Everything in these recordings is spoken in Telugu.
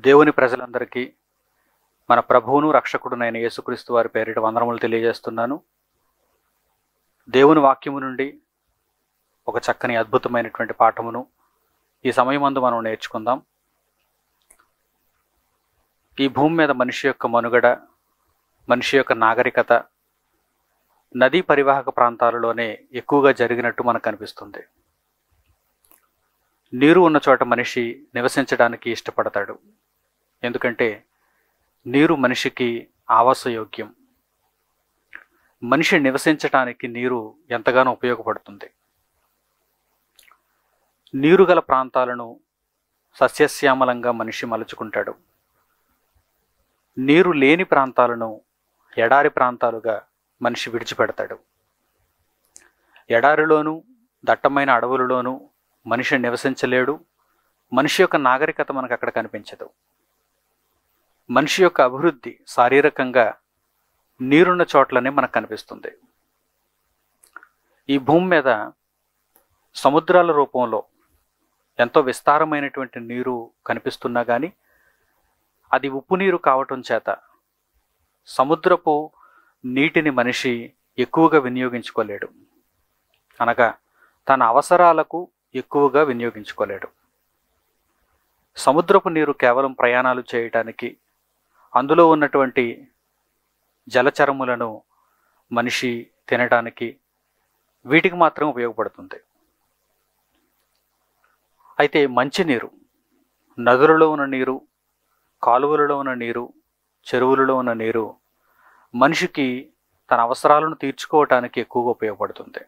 దేవుని ప్రజలందరికీ మన ప్రభువును రక్షకుడునైన యేసుక్రీస్తు వారి పేరిట వందనములు తెలియజేస్తున్నాను. దేవుని వాక్యము నుండి ఒక చక్కని అద్భుతమైనటువంటి పాఠమును ఈ సమయమందు మనం నేర్చుకుందాం. ఈ భూమి మీద మనిషి యొక్క మనుగడ, మనిషి యొక్క నాగరికత నదీ పరివాహక ప్రాంతాలలోనే ఎక్కువగా జరిగినట్టు మనకు కనిపిస్తుంది. నీరు ఉన్న చోట మనిషి నివసించడానికి ఇష్టపడతాడు. ఎందుకంటే నీరు మనిషికి ఆవాసయోగ్యం. మనిషి నివసించటానికి నీరు ఎంతగానో ఉపయోగపడుతుంది. నీరు గల ప్రాంతాలను సస్యశ్యామలంగా మనిషి మలుచుకుంటాడు. నీరు లేని ప్రాంతాలను ఎడారి ప్రాంతాలుగా మనిషి విడిచిపెడతాడు. ఎడారిలోనూ దట్టమైన అడవులలోనూ మనిషి నివసించలేడు. మనిషి యొక్క నాగరికత మనకు అక్కడ కనిపించదు. మనిషి యొక్క అభివృద్ధి శారీరకంగా నీరున్న చోట్లనే మనకు కనిపిస్తుంది. ఈ భూమి మీద సముద్రాల రూపంలో ఎంతో విస్తారమైనటువంటి నీరు కనిపిస్తున్నా కానీ అది ఉప్పు నీరు కావటం చేత సముద్రపు నీటిని మనిషి ఎక్కువగా వినియోగించుకోలేడు. అనగా తన అవసరాలకు ఎక్కువగా వినియోగించుకోలేడు. సముద్రపు నీరు కేవలం ప్రయాణాలు చేయటానికి, అందులో ఉన్నటువంటి జలచరములను మనిషి తినడానికి, వీటికి మాత్రం ఉపయోగపడుతుంది. అయితే మంచినీరు, నదులలో ఉన్న నీరు, కాలువలలో ఉన్న నీరు, చెరువులలో ఉన్న నీరు మనిషికి తన అవసరాలను తీర్చుకోవటానికి ఎక్కువగా ఉపయోగపడుతుంది.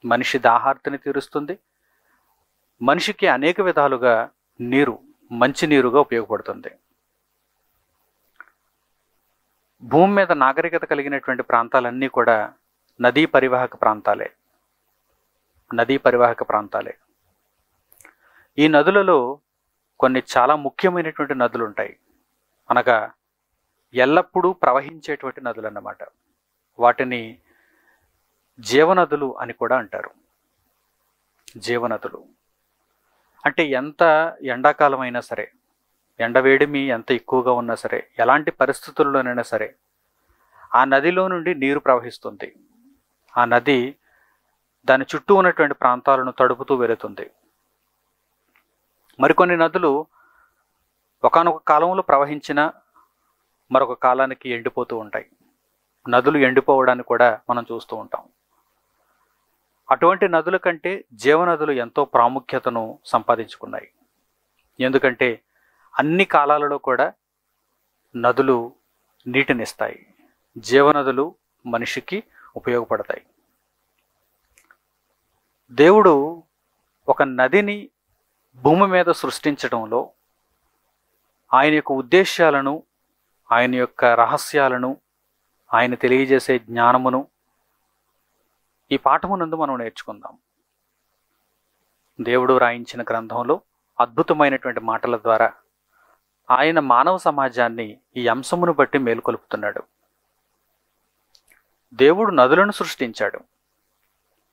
మనిషి దాహార్తిని తీరుస్తుంది. మనిషికి అనేక విధాలుగా నీరు మంచినీరుగా ఉపయోగపడుతుంది. భూమి మీద నాగరికత కలిగినటువంటి ప్రాంతాలన్నీ కూడా నదీ పరివాహక ప్రాంతాలే. ఈ నదులలో కొన్ని చాలా ముఖ్యమైనటువంటి నదులు ఉంటాయి. అనగా ఎల్లప్పుడూ ప్రవహించేటువంటి నదులు అన్నమాట. వాటిని జీవనదులు అని కూడా అంటారు. జీవనదులు అంటే ఎంత ఎండాకాలం అయినా సరే, ఎండవేడిమి ఎంత ఎక్కువగా ఉన్నా సరే, ఎలాంటి పరిస్థితుల్లోనైనా సరే ఆ నదిలో నుండి నీరు ప్రవహిస్తుంది. ఆ నది దాని చుట్టూ ఉన్నటువంటి ప్రాంతాలను తడుపుతూ వెళుతుంది. మరికొన్ని నదులు ఒకానొక కాలంలో ప్రవహించిన మరొక కాలానికి ఎండిపోతూ ఉంటాయి. నదులు ఎండిపోవడాన్ని కూడా మనం చూస్తూ ఉంటాం. అటువంటి నదుల కంటే జీవనదులు ఎంతో ప్రాముఖ్యతను సంపాదించుకున్నాయి. ఎందుకంటే అన్ని కాలాలలో కూడా నదులు నీటినిస్తాయి. జీవనదులు మనిషికి ఉపయోగపడతాయి. దేవుడు ఒక నదిని భూమి మీద సృష్టించడంలో ఆయన యొక్క ఉద్దేశాలను, ఆయన యొక్క రహస్యాలను, ఆయన తెలియజేసే జ్ఞానమును ఈ పాఠమునందు మనం నేర్చుకుందాం. దేవుడు రాయించిన గ్రంథంలో అద్భుతమైనటువంటి మాటల ద్వారా ఆయన మానవ సమాజాన్ని ఈ అంశమును బట్టి మేలుకొలుపుతున్నాడు. దేవుడు నదులను సృష్టించాడు,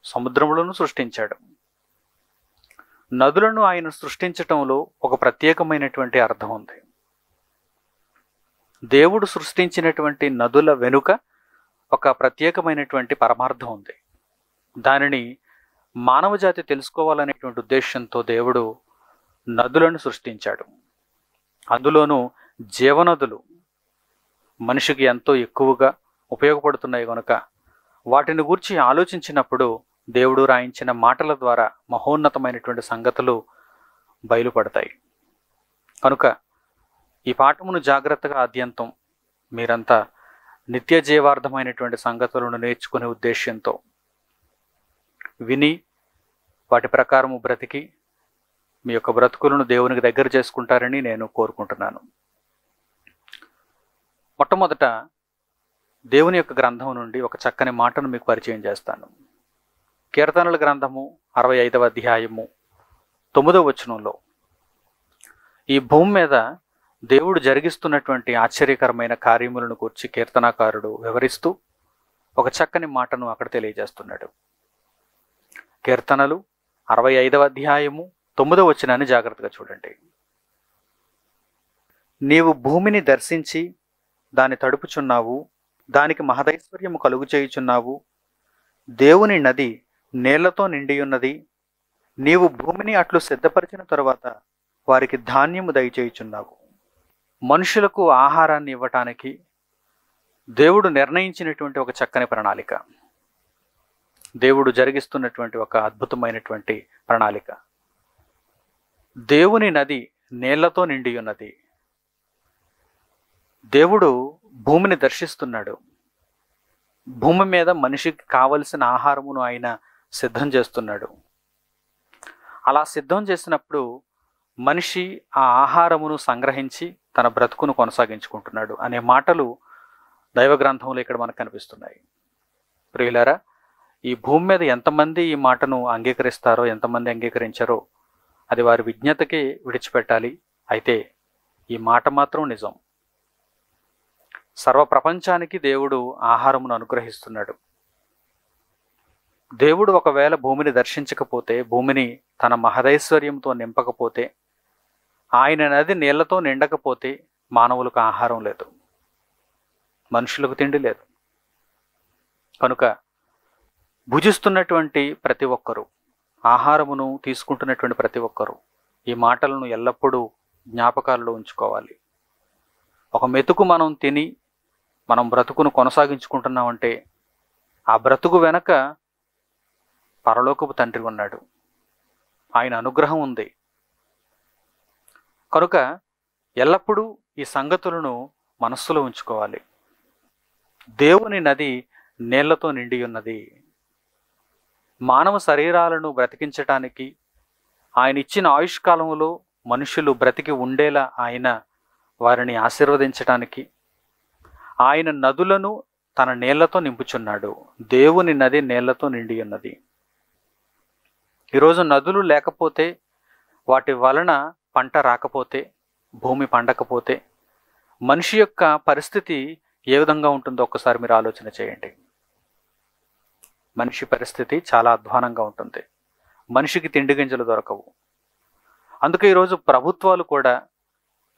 సముద్రములను సృష్టించాడు. నదులను ఆయన సృష్టించటంలో ఒక ప్రత్యేకమైనటువంటి అర్థం ఉంది. దేవుడు సృష్టించినటువంటి నదుల వెనుక ఒక ప్రత్యేకమైనటువంటి పరమార్థం ఉంది. దానిని మానవ జాతి తెలుసుకోవాలనేటువంటి ఉద్దేశంతో దేవుడు నదులను సృష్టించాడు. అందులోనూ జీవనదులు మనిషికి ఎంతో ఎక్కువగా ఉపయోగపడుతున్నాయి కనుక వాటిని గూర్చి ఆలోచించినప్పుడు దేవుడు రాయించిన మాటల ద్వారా మహోన్నతమైనటువంటి సంగతులు బయలుపడతాయి. కనుక ఈ పాఠమును జాగ్రత్తగా ఆద్యంతం మీరంతా నిత్య జీవార్థమైనటువంటి సంగతులను నేర్చుకునే ఉద్దేశ్యంతో విని వాటి ప్రకారము బ్రతికి మీ యొక్క బ్రతుకులను దేవునికి దగ్గర చేసుకుంటారని నేను కోరుకుంటున్నాను. మొట్టమొదట దేవుని యొక్క గ్రంథం నుండి ఒక చక్కని మాటను మీకు పరిచయం చేస్తాను. కీర్తనల గ్రంథము 65వ అధ్యాయము 9వ వచనంలో ఈ భూమి మీద దేవుడు జరిగిస్తున్నటువంటి ఆశ్చర్యకరమైన కార్యములను గురించి కీర్తనాకారుడు వివరిస్తూ ఒక చక్కని మాటను అక్కడ తెలియజేస్తున్నాడు. కీర్తనలు 65వ అధ్యాయము 9వ వచనాన్ని జాగ్రత్తగా చూడండి. నీవు భూమిని దర్శించి దాని తడుపుచున్నావు, దానికి మహదైశ్వర్యము కలుగు చేయుచున్నావు. దేవుని నది నీళ్లతో నిండియున్నది. నీవు భూమిని అట్లు సిద్ధపరిచిన తరువాత వారికి ధాన్యము దయచేయుచున్నావు. మనుషులకు ఆహారాన్ని ఇవ్వటానికి దేవుడు నిర్ణయించినటువంటి ఒక చక్కని ప్రణాళిక, దేవుడు జరిగిస్తున్నటువంటి ఒక అద్భుతమైనటువంటి ప్రణాళిక. దేవుని నది నీళ్లతో నిండి ఉన్నది. దేవుడు భూమిని దర్శిస్తున్నాడు. భూమి మీద మనిషికి కావలసిన ఆహారమును ఆయన సిద్ధం చేస్తున్నాడు. అలా సిద్ధం చేసినప్పుడు మనిషి ఆ ఆహారమును సంగ్రహించి తన బ్రతుకును కొనసాగించుకుంటున్నాడు అనే మాటలు దైవ గ్రంథంలో ఇక్కడ మనకు కనిపిస్తున్నాయి. ప్రియులారా, ఈ భూమి మీద ఎంతమంది ఈ మాటను అంగీకరిస్తారో, ఎంతమంది అంగీకరించారో అది వారి విజ్ఞతకే విడిచిపెట్టాలి. అయితే ఈ మాట మాత్రం నిజం. సర్వ ప్రపంచానికి దేవుడు ఆహారమును అనుగ్రహిస్తున్నాడు. దేవుడు ఒకవేళ భూమిని దర్శించకపోతే, భూమిని తన మహదైశ్వర్యంతో నింపకపోతే, ఆయన నది నీళ్లతో నిండకపోతే మానవులకు ఆహారం లేదు, మనుషులకు తిండి లేదు. కనుక భుజిస్తున్నటువంటి ప్రతి ఒక్కరూ, ఆహారమును తీసుకుంటున్నటువంటి ప్రతి ఒక్కరూ ఈ మాటలను ఎల్లప్పుడూ జ్ఞాపకాల్లో ఉంచుకోవాలి. ఒక మెతుకు మనం తిని మనం బ్రతుకును కొనసాగించుకుంటున్నామంటే ఆ బ్రతుకు వెనక పరలోకపు తండ్రి ఉన్నాడు, ఆయన అనుగ్రహం ఉంది. కనుక ఎల్లప్పుడూ ఈ సంగతులను మనస్సులో ఉంచుకోవాలి. దేవుని నది నీళ్లతో నిండి ఉన్నది. మానవ శరీరాలను బ్రతికించటానికి, ఆయన ఇచ్చిన ఆయుష్కాలంలో మనుషులు బ్రతికి ఉండేలా ఆయన వారిని ఆశీర్వదించటానికి ఆయన నదులను తన నీళ్లతో నింపుచున్నాడు. దేవుని నది నీళ్లతో నిండి ఉన్నది. ఈరోజు నదులు లేకపోతే, వాటి వలన పంట రాకపోతే, భూమి పండకపోతే మనిషి యొక్క పరిస్థితి ఏ విధంగా ఉంటుందో ఒక్కసారి మీరు ఆలోచన చేయండి. మనిషి పరిస్థితి చాలా అధ్వానంగా ఉంటుంది. మనిషికి తిండి గింజలు దొరకవు. అందుకే ఈరోజు ప్రభుత్వాలు కూడా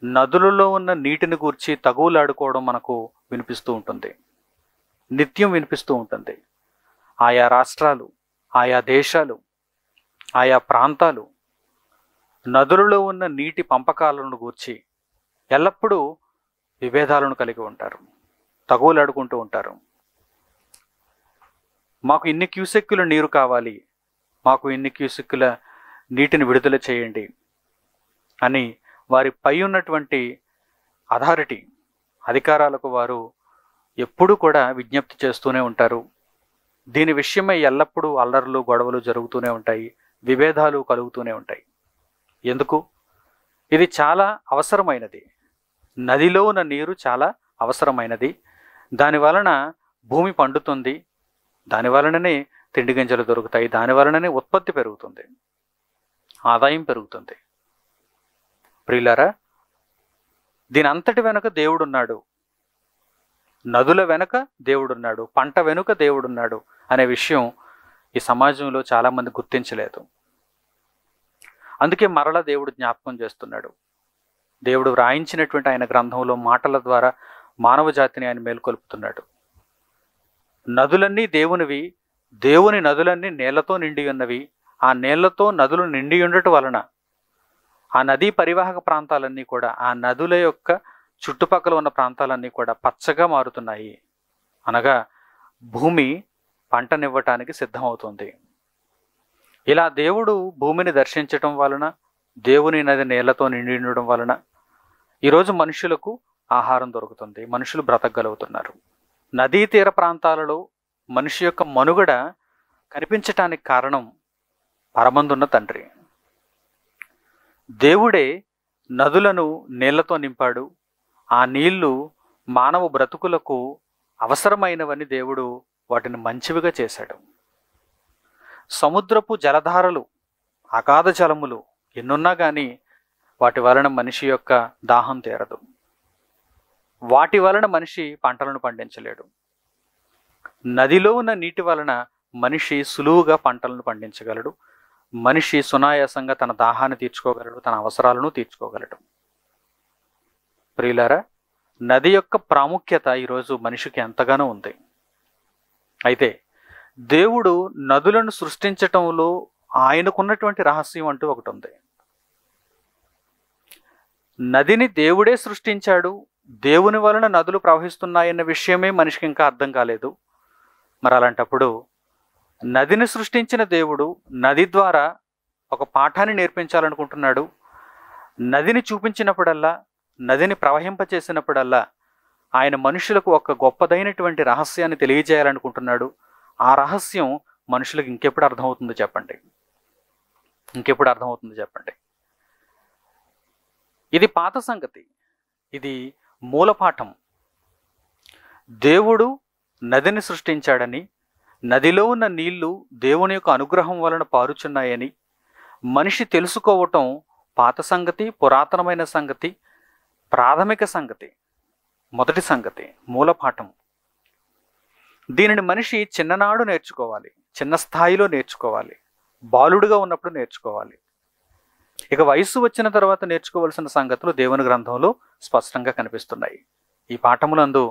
నదులలో ఉన్న నీటిని గూర్చి తగువులాడుకోవడం మనకు వినిపిస్తూ ఉంటుంది, నిత్యం వినిపిస్తూ ఉంటుంది. ఆయా రాష్ట్రాలు, ఆయా దేశాలు, ఆయా ప్రాంతాలు నదులలో ఉన్న నీటి పంపకాలను గూర్చి ఎల్లప్పుడూ విభేదాలను కలిగి ఉంటారు, తగువులాడుకుంటూ ఉంటారు. మాకు ఇన్ని క్యూసెక్కుల నీరు కావాలి, మాకు ఇన్ని క్యూసెక్కుల నీటిని విడుదల చేయండి అని వారి పై ఉన్నటువంటి అథారిటీ, అధికారాలకు వారు ఎప్పుడూ కూడా విజ్ఞప్తి చేస్తూనే ఉంటారు. దీని విషయమై ఎల్లప్పుడూ అల్లర్లు, గొడవలు జరుగుతూనే ఉంటాయి, విభేదాలు కలుగుతూనే ఉంటాయి. ఎందుకు? ఇది చాలా అవసరమైనది. నదిలో ఉన్న నీరు చాలా అవసరమైనది. దాని వలన భూమి పండుతుంది, దాని వలననే తిండి గింజలు దొరుకుతాయి, దాని వలననే ఉత్పత్తి పెరుగుతుంది, ఆదాయం పెరుగుతుంది. ప్రియులారా, దీని అంతటి వెనుక దేవుడున్నాడు. నదుల వెనుక దేవుడున్నాడు, పంట వెనుక దేవుడున్నాడు అనే విషయం ఈ సమాజంలో చాలామంది గుర్తించలేదు. అందుకే మరలా దేవుడు జ్ఞాపకం చేస్తున్నాడు. దేవుడు వ్రాయించినటువంటి ఆయన గ్రంథంలో మాటల ద్వారా మానవ జాతిని ఆయన మేల్కొల్పుతున్నాడు. నదులన్నీ దేవునివి, దేవుని నదులన్నీ నీళ్లతో నిండి ఉన్నవి. ఆ నీళ్లతో నదులు నిండి ఉండటం వలన ఆ నదీ పరివాహక ప్రాంతాలన్నీ కూడా, ఆ నదుల యొక్క చుట్టుపక్కల ఉన్న ప్రాంతాలన్నీ కూడా పచ్చగా మారుతున్నాయి. అనగా భూమి పంటనివ్వటానికి సిద్ధమవుతుంది. ఇలా దేవుడు భూమిని దర్శించటం వలన, దేవుని నది నీళ్లతో నిండి ఉండడం వలన ఈరోజు మనుషులకు ఆహారం దొరుకుతుంది, మనుషులు బ్రతకగలుగుతున్నారు. నదీ తీర ప్రాంతాలలో మనిషి యొక్క మనుగడ కనిపించటానికి కారణం పరమందున్న తండ్రి. దేవుడే నదులను నీళ్లతో నింపాడు. ఆ నీళ్లు మానవ బ్రతుకులకు అవసరమైనవని దేవుడు వాటిని మంచివిగా చేశాడు. సముద్రపు జలధారలు, అగాధ జలములు ఎన్నున్నా కానీ వాటి వలన మనిషి యొక్క దాహం తీరదు. వాటి వలన మనిషి పంటలను పండించలేడు. నదిలో ఉన్న నీటి వలన మనిషి సులువుగా పంటలను పండించగలడు. మనిషి సునాయాసంగా తన దాహాన్ని తీర్చుకోగలడు, తన అవసరాలను తీర్చుకోగలడు. ప్రియులారా, నది యొక్క ప్రాముఖ్యత ఈరోజు మనిషికి ఎంతగానో ఉంది. అయితే దేవుడు నదులను సృష్టించటంలో ఆయనకున్నటువంటి రహస్యం అంటూ ఒకటి ఉంది. నదిని దేవుడే సృష్టించాడు, దేవుని వలన నదులు ప్రవహిస్తున్నాయన్న విషయమే మనిషికి ఇంకా అర్థం కాలేదు. మరి అలాంటప్పుడు నదిని సృష్టించిన దేవుడు నది ద్వారా ఒక పాఠాన్ని నేర్పించాలనుకుంటున్నాడు. నదిని చూపించినప్పుడల్లా, నదిని ప్రవహింపచేసినప్పుడల్లా ఆయన మనుషులకు ఒక గొప్పదైనటువంటి రహస్యాన్ని తెలియజేయాలనుకుంటున్నాడు. ఆ రహస్యం మనుషులకు ఇంకెప్పుడు అర్థమవుతుందో చెప్పండి? ఇంకెప్పుడు అర్థమవుతుందో చెప్పండి? ఇది పాత సంగతి, ఇది మూలపాఠం. దేవుడు నదిని సృష్టించాడని, నదిలో ఉన్న నీళ్లు దేవుని యొక్క అనుగ్రహం వలన పారుచున్నాయని మనిషి తెలుసుకోవటం పాత సంగతి, పురాతనమైన సంగతి, ప్రాథమిక సంగతి, మొదటి సంగతి, మూలపాఠం. దీనిని మనిషి చిన్ననాడు నేర్చుకోవాలి, చిన్న స్థాయిలో నేర్చుకోవాలి, బాలుడుగా ఉన్నప్పుడు నేర్చుకోవాలి. ఇక వయస్సు వచ్చిన తర్వాత నేర్చుకోవలసిన సంగతులు దేవుని గ్రంథంలో స్పష్టంగా కనిపిస్తున్నాయి. ఈ పాఠములందు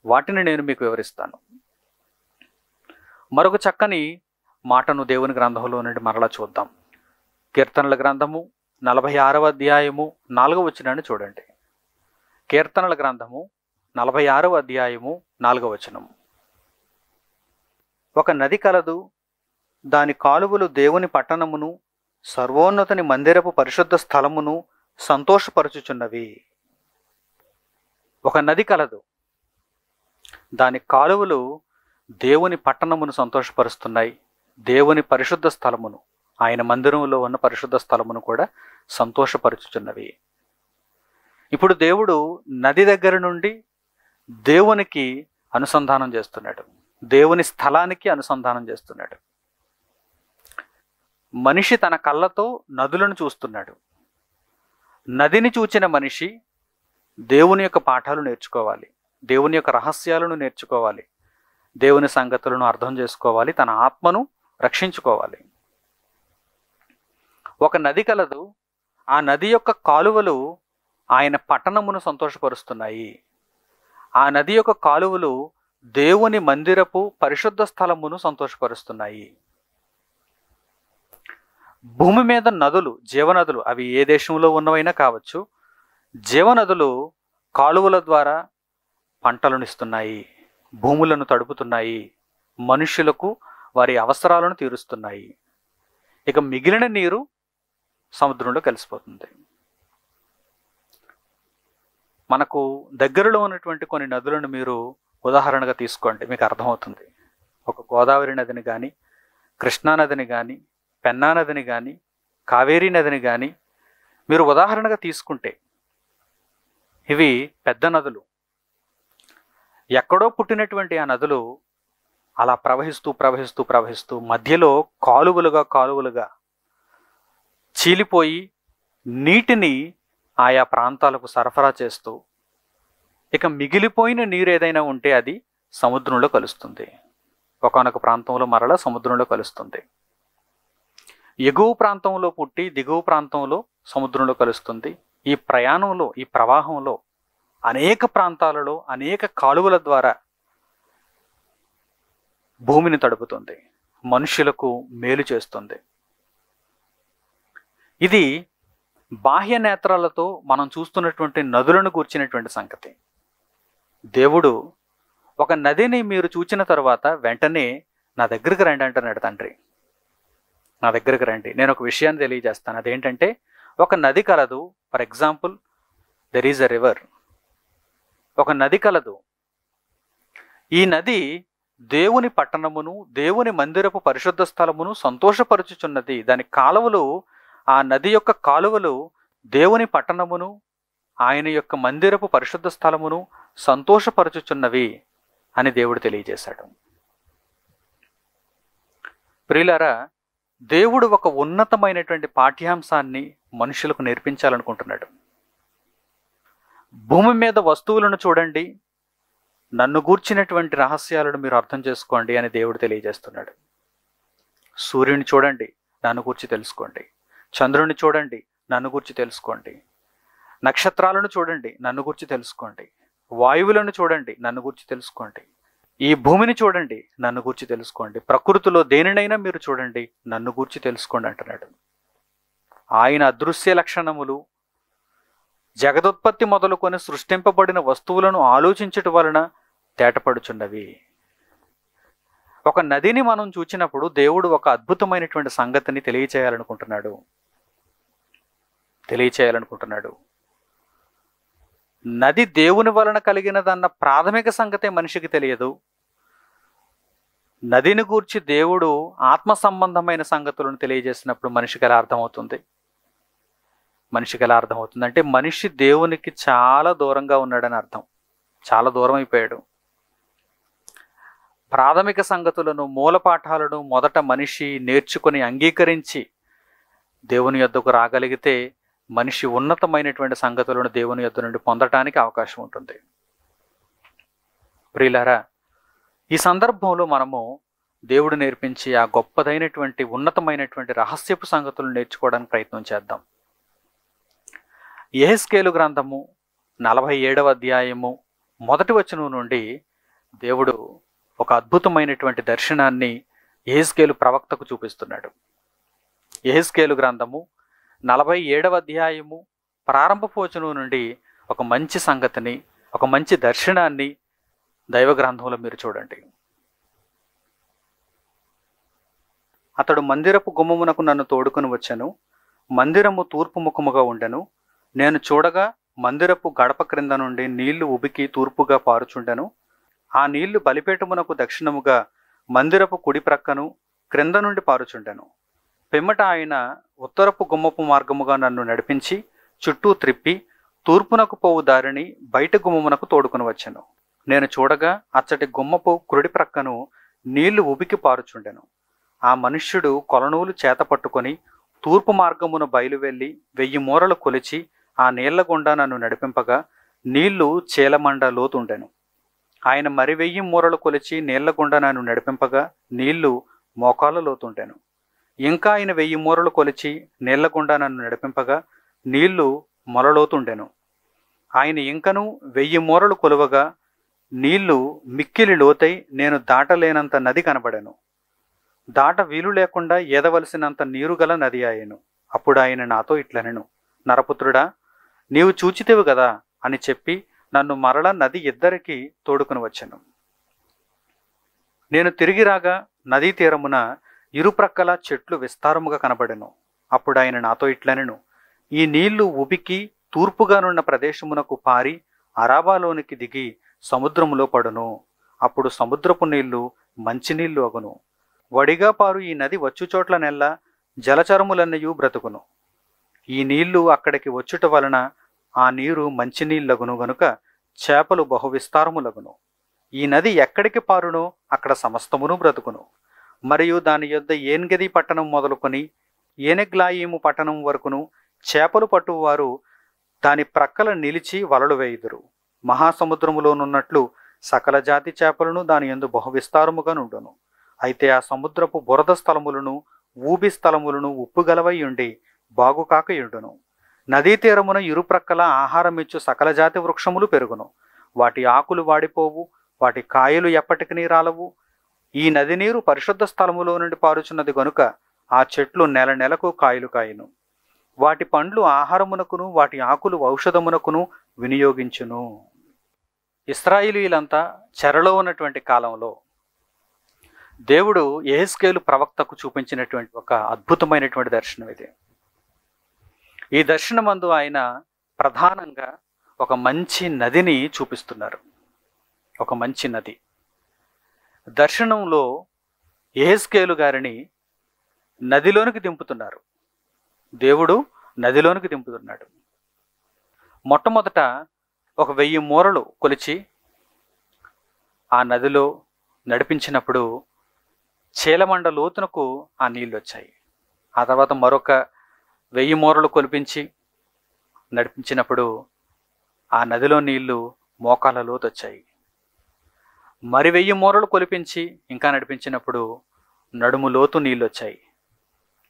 వాటిని నేను మీకు వివరిస్తాను. మరొక చక్కని మాటను దేవుని గ్రంథంలో నుండి మరలా చూద్దాం. కీర్తనల గ్రంథము 46వ అధ్యాయము 4వ వచనాన్ని చూడండి. కీర్తనల గ్రంథము 46వ అధ్యాయము 4వ వచనము. ఒక నది కలదు, దాని కాలువలు దేవుని పట్టణమును, సర్వోన్నతుని మందిరపు పరిశుద్ధ స్థలమును సంతోషపరచుచున్నవి. ఒక నది కలదు, దాని కాలువలు దేవుని పట్టణమును సంతోషపరుస్తున్నాయి, దేవుని పరిశుద్ధ స్థలమును, ఆయన మందిరంలో ఉన్న పరిశుద్ధ స్థలమును కూడా సంతోషపరచుచున్నవి. ఇప్పుడు దేవుడు నది దగ్గర నుండి దేవునికి అనుసంధానం చేస్తున్నాడు, దేవుని స్థలానికి అనుసంధానం చేస్తున్నాడు. మనిషి తన కళ్ళతో నదులను చూస్తున్నాడు. నదిని చూచిన మనిషి దేవుని యొక్క పాఠాలు నేర్చుకోవాలి, దేవుని యొక్క రహస్యాలను నేర్చుకోవాలి, దేవుని సంగతులను అర్థం చేసుకోవాలి, తన ఆత్మను రక్షించుకోవాలి. ఒక నది కలదు, ఆ నది యొక్క కాలువలు ఆయన పట్టణమును సంతోషపరుస్తున్నాయి. ఆ నది యొక్క కాలువలు దేవుని మందిరపు పరిశుద్ధ స్థలమును సంతోషపరుస్తున్నాయి. భూమి మీద నదులు, జీవనదులు, అవి ఏ దేశంలో ఉన్నవైనా కావచ్చు, జీవనదులు కాలువల ద్వారా పంటలను ఇస్తున్నాయి, భూములను తడుపుతున్నాయి, మనుషులకు వారి అవసరాలను తీరుస్తున్నాయి. ఇక మిగిలిన నీరు సముద్రంలో కలిసిపోతుంది. మనకు దగ్గరలో ఉన్నటువంటి కొన్ని నదులను మీరు ఉదాహరణగా తీసుకోండి, మీకు అర్థమవుతుంది. ఒక గోదావరి నదిని కానీ, కృష్ణా నదిని కానీ, పెన్నా నదిని కానీ, కావేరీ నదిని కానీ మీరు ఉదాహరణగా తీసుకుంటే ఇవి పెద్ద నదులు. ఎక్కడో పుట్టినటువంటి ఆ నదులు అలా ప్రవహిస్తూ ప్రవహిస్తూ ప్రవహిస్తూ మధ్యలో కాలువలుగా చీలిపోయి నీటిని ఆయా ప్రాంతాలకు సరఫరా చేస్తూ, ఇక మిగిలిపోయిన నీరు ఏదైనా ఉంటే అది సముద్రంలో కలుస్తుంది. ఒకానొక ప్రాంతంలో మరలా సముద్రంలో కలుస్తుంది. ఎగువ ప్రాంతంలో పుట్టి దిగువ ప్రాంతంలో సముద్రంలో కలుస్తుంది. ఈ ప్రయాణంలో, ఈ ప్రవాహంలో అనేక ప్రాంతాలలో అనేక కాలువల ద్వారా భూమిని తడుపుతుంది, మనుషులకు మేలు చేస్తుంది. ఇది బాహ్య నేత్రాలతో మనం చూస్తున్నటువంటి నదులను గూర్చినటువంటి సంగతి. దేవుడు ఒక నదిని మీరు చూచిన తర్వాత వెంటనే నా దగ్గరికి రండి అంటున్నాడు తండ్రి. నా దగ్గరికి రండి, నేను ఒక విషయాన్ని తెలియజేస్తాను. అదేంటంటే, ఒక నది కలదు. For example, there is a river. ఒక నది కలదు. ఈ నది దేవుని పట్టణమును, దేవుని మందిరపు పరిశుద్ధ స్థలమును సంతోషపరచుచున్నది. దాని కాలువలు, ఆ నది యొక్క కాలువలు దేవుని పట్టణమును, ఆయన యొక్క మందిరపు పరిశుద్ధ స్థలమును సంతోషపరచుచున్నవి అని దేవుడు తెలియజేశాడు. ప్రియులారా, దేవుడు ఒక ఉన్నతమైనటువంటి పాఠ్యాంశాన్ని మనుషులకు నేర్పించాలనుకుంటున్నాడు. భూమి మీద వస్తువులను చూడండి, నన్ను గూర్చినటువంటి రహస్యాలను మీరు అర్థం చేసుకోండి అని దేవుడు తెలియజేస్తున్నాడు. సూర్యుని చూడండి, నన్ను గూర్చి తెలుసుకోండి. చంద్రుని చూడండి, నన్ను గూర్చి తెలుసుకోండి. నక్షత్రాలను చూడండి, నన్ను గురించి తెలుసుకోండి. వాయువులను చూడండి, నన్ను గురించి తెలుసుకోండి. ఈ భూమిని చూడండి, నన్ను గూర్చి తెలుసుకోండి. ప్రకృతిలో దేనినైనా మీరు చూడండి, నన్ను గూర్చి తెలుసుకోండి అంటున్నాడు. ఆయన అదృశ్య లక్షణములు జగదుత్పత్తి మొదలుకొని సృష్టింపబడిన వస్తువులను ఆలోచించటం వలన తేటపడుచున్నవి. ఒక నదిని మనం చూచినప్పుడు దేవుడు ఒక అద్భుతమైనటువంటి సంగతిని తెలియచేయాలనుకుంటున్నాడు. నది దేవుని వలన కలిగినదన్న ప్రాథమిక సంగతే మనిషికి తెలియదు. నదిని గూర్చి దేవుడు ఆత్మ సంబంధమైన సంగతులను తెలియజేసినప్పుడు మనిషికి ఎలా అర్థమవుతుంది? అంటే మనిషి దేవునికి చాలా దూరంగా ఉన్నాడని అర్థం. చాలా దూరం అయిపోయాడు. ప్రాథమిక సంగతులను, మూలపాఠాలను మొదట మనిషి నేర్చుకుని అంగీకరించి దేవుని యొద్దకు రాగలిగితే మనిషి ఉన్నతమైనటువంటి సంగతులను దేవుని యొద్ద నుండి పొందటానికి అవకాశం ఉంటుంది. ప్రియులారా, ఈ సందర్భంలో మనము దేవుడు నేర్పించి ఆ గొప్పదైనటువంటి ఉన్నతమైనటువంటి రహస్యపు సంగతులను నేర్చుకోవడానికి ప్రయత్నం చేద్దాం. యెహెజ్కేలు గ్రంథము 47వ అధ్యాయము 1వ వచనం నుండి దేవుడు ఒక అద్భుతమైనటువంటి దర్శనాన్ని యెహెజ్కేలు ప్రవక్తకు చూపిస్తున్నాడు. యెహెజ్కేలు గ్రంథము 47వ అధ్యాయము ప్రారంభపు వచనం నుండి ఒక మంచి సంగతిని, ఒక మంచి దర్శనాన్ని దైవ గ్రంథంలో మీరు చూడండి. అతడు మందిరపు గుమ్మమునకు నన్ను తోడుకొని వచ్చెను. మందిరము తూర్పు ముఖముగా ఉండెను. నేను చూడగా మందిరపు గడప క్రింద నుండి నీళ్లు ఉబికి తూర్పుగా పారుచుండెను. ఆ నీళ్లు బలిపీఠమునకు దక్షిణముగా మందిరపు కుడి ప్రక్కను క్రింద నుండి పారుచుండెను. పిమ్మట ఆయన ఉత్తరపు గుమ్మపు మార్గముగా నన్ను నడిపించి చుట్టూ త్రిప్పి తూర్పునకు పోవు దారిని బయట గుమ్మమునకు తోడుకొని వచ్చెను. నేను చూడగా అచ్చటి గుమ్మపు కుడి ప్రక్కను నీళ్లు ఉబికి పారుచుండెను. ఆ మనుష్యుడు కొలనూలు చేత పట్టుకొని తూర్పు మార్గమున బయలువెళ్ళి 1000 మూరలు కొలిచి ఆ నీళ్ల గుండా నన్ను నడిపింపగా నీళ్లు చీలమండ లోతుండెను. ఆయన మరి 1000 మూరలు కొలిచి నీళ్ల గుండా నన్ను నడిపింపగా నీళ్లు మోకాళ్ళ లోతుండెను. ఇంకా ఆయన 1000 మూరలు కొలిచి నీళ్ల గుండా నన్ను నడిపింపగా నీళ్లు మొలలోతుండెను. ఆయన ఇంకను 1000 మూరలు కొలువగా నీళ్లు మిక్కిలి లోతై నేను దాటలేనంత నది కనబడెను. దాట వీలు లేకుండా ఏదవలసినంత నీరు గల నది ఆయను. అప్పుడు ఆయన నాతో ఇట్లనెను, నరపుత్రుడా, నీవు చూచితేవు కదా అని చెప్పి నన్ను మరల నది ఇద్దరికి తోడుకుని వచ్చెను. నేను తిరిగి రాగా నదీ తీరమున ఇరుప్రక్కల చెట్లు విస్తారముగా కనబడెను. అప్పుడు ఆయన నాతో ఇట్లనెను, ఈ నీళ్లు ఉబికి తూర్పుగానున్న ప్రదేశమునకు పారి అరాబాలోనికి దిగి సముద్రములో పడును. అప్పుడు సముద్రపు నీళ్లు మంచినీళ్లు అగును. వడిగా పారు ఈ నది వచ్చుచోట్ల నెల్ల జలచరములన్నయూ బ్రతుకును. ఈ నీళ్లు అక్కడికి వచ్చుట వలన ఆ నీరు మంచినీళ్ళగును గనుక చేపలు బహువిస్తారములగును. ఈ నది ఎక్కడికి పారునో అక్కడ సమస్తమును బ్రతుకును. మరియు దాని యొద్ద ఏన్గది పట్టణం మొదలుకొని ఏనెగ్లాయిము పట్టణం వరకును చేపలు పట్టువారు దాని ప్రక్కల నిలిచి వలలు వేయుదురు. మహాసముద్రములోనున్నట్లు సకల జాతి చేపలను దాని యందు బహువిస్తారముగా నుండును. అయితే ఆ సముద్రపు బురద స్థలములను ఊబి స్థలములను ఉప్పుగలవై ఉండి బాగుకాకయుండును. నదీ తీరమున ఇరుప్రక్కల ఆహారమిచ్చు సకల జాతి వృక్షములు పెరుగును. వాటి ఆకులు వాడిపోవు, వాటి కాయలు ఎప్పటికీ రాలవు. ఈ నది నీరు పరిశుద్ధ స్థలములో నుండి పారుచున్నది గనుక ఆ చెట్లు నెల నెలకు కాయలు కాయును. వాటి పండ్లు ఆహారమునకును వాటి ఆకులు ఔషధమునకును వినియోగించును. ఇశ్రాయేలీయులంతా చెరలో ఉన్నటువంటి కాలంలో దేవుడు యెహెజ్కేలు ప్రవక్తకు చూపించినటువంటి ఒక అద్భుతమైనటువంటి దర్శనం ఇది. ఈ దర్శనమందు ఆయన ప్రధానంగా ఒక మంచి నదిని చూపిస్తున్నారు. ఒక మంచి నది. దర్శనంలో యెహెజ్కేలు గారిని నదిలోనికి దింపుతున్నారు. దేవుడు నదిలోనికి దింపుతున్నాడు. మొట్టమొదట ఒక 1000 మూరలు కొలిచి ఆ నదిలో నడిపించినప్పుడు చీలమండ లోతునకు ఆ నీళ్ళు వచ్చాయి. ఆ తర్వాత మరొక 1000 మూరలు కొలిపించి నడిపించినప్పుడు ఆ నదిలో నీళ్లు మోకాళ్ళ లోతు వచ్చాయి. మరి 1000 మూరలు కొలిపించి ఇంకా నడిపించినప్పుడు నడుము లోతు నీళ్ళు వచ్చాయి.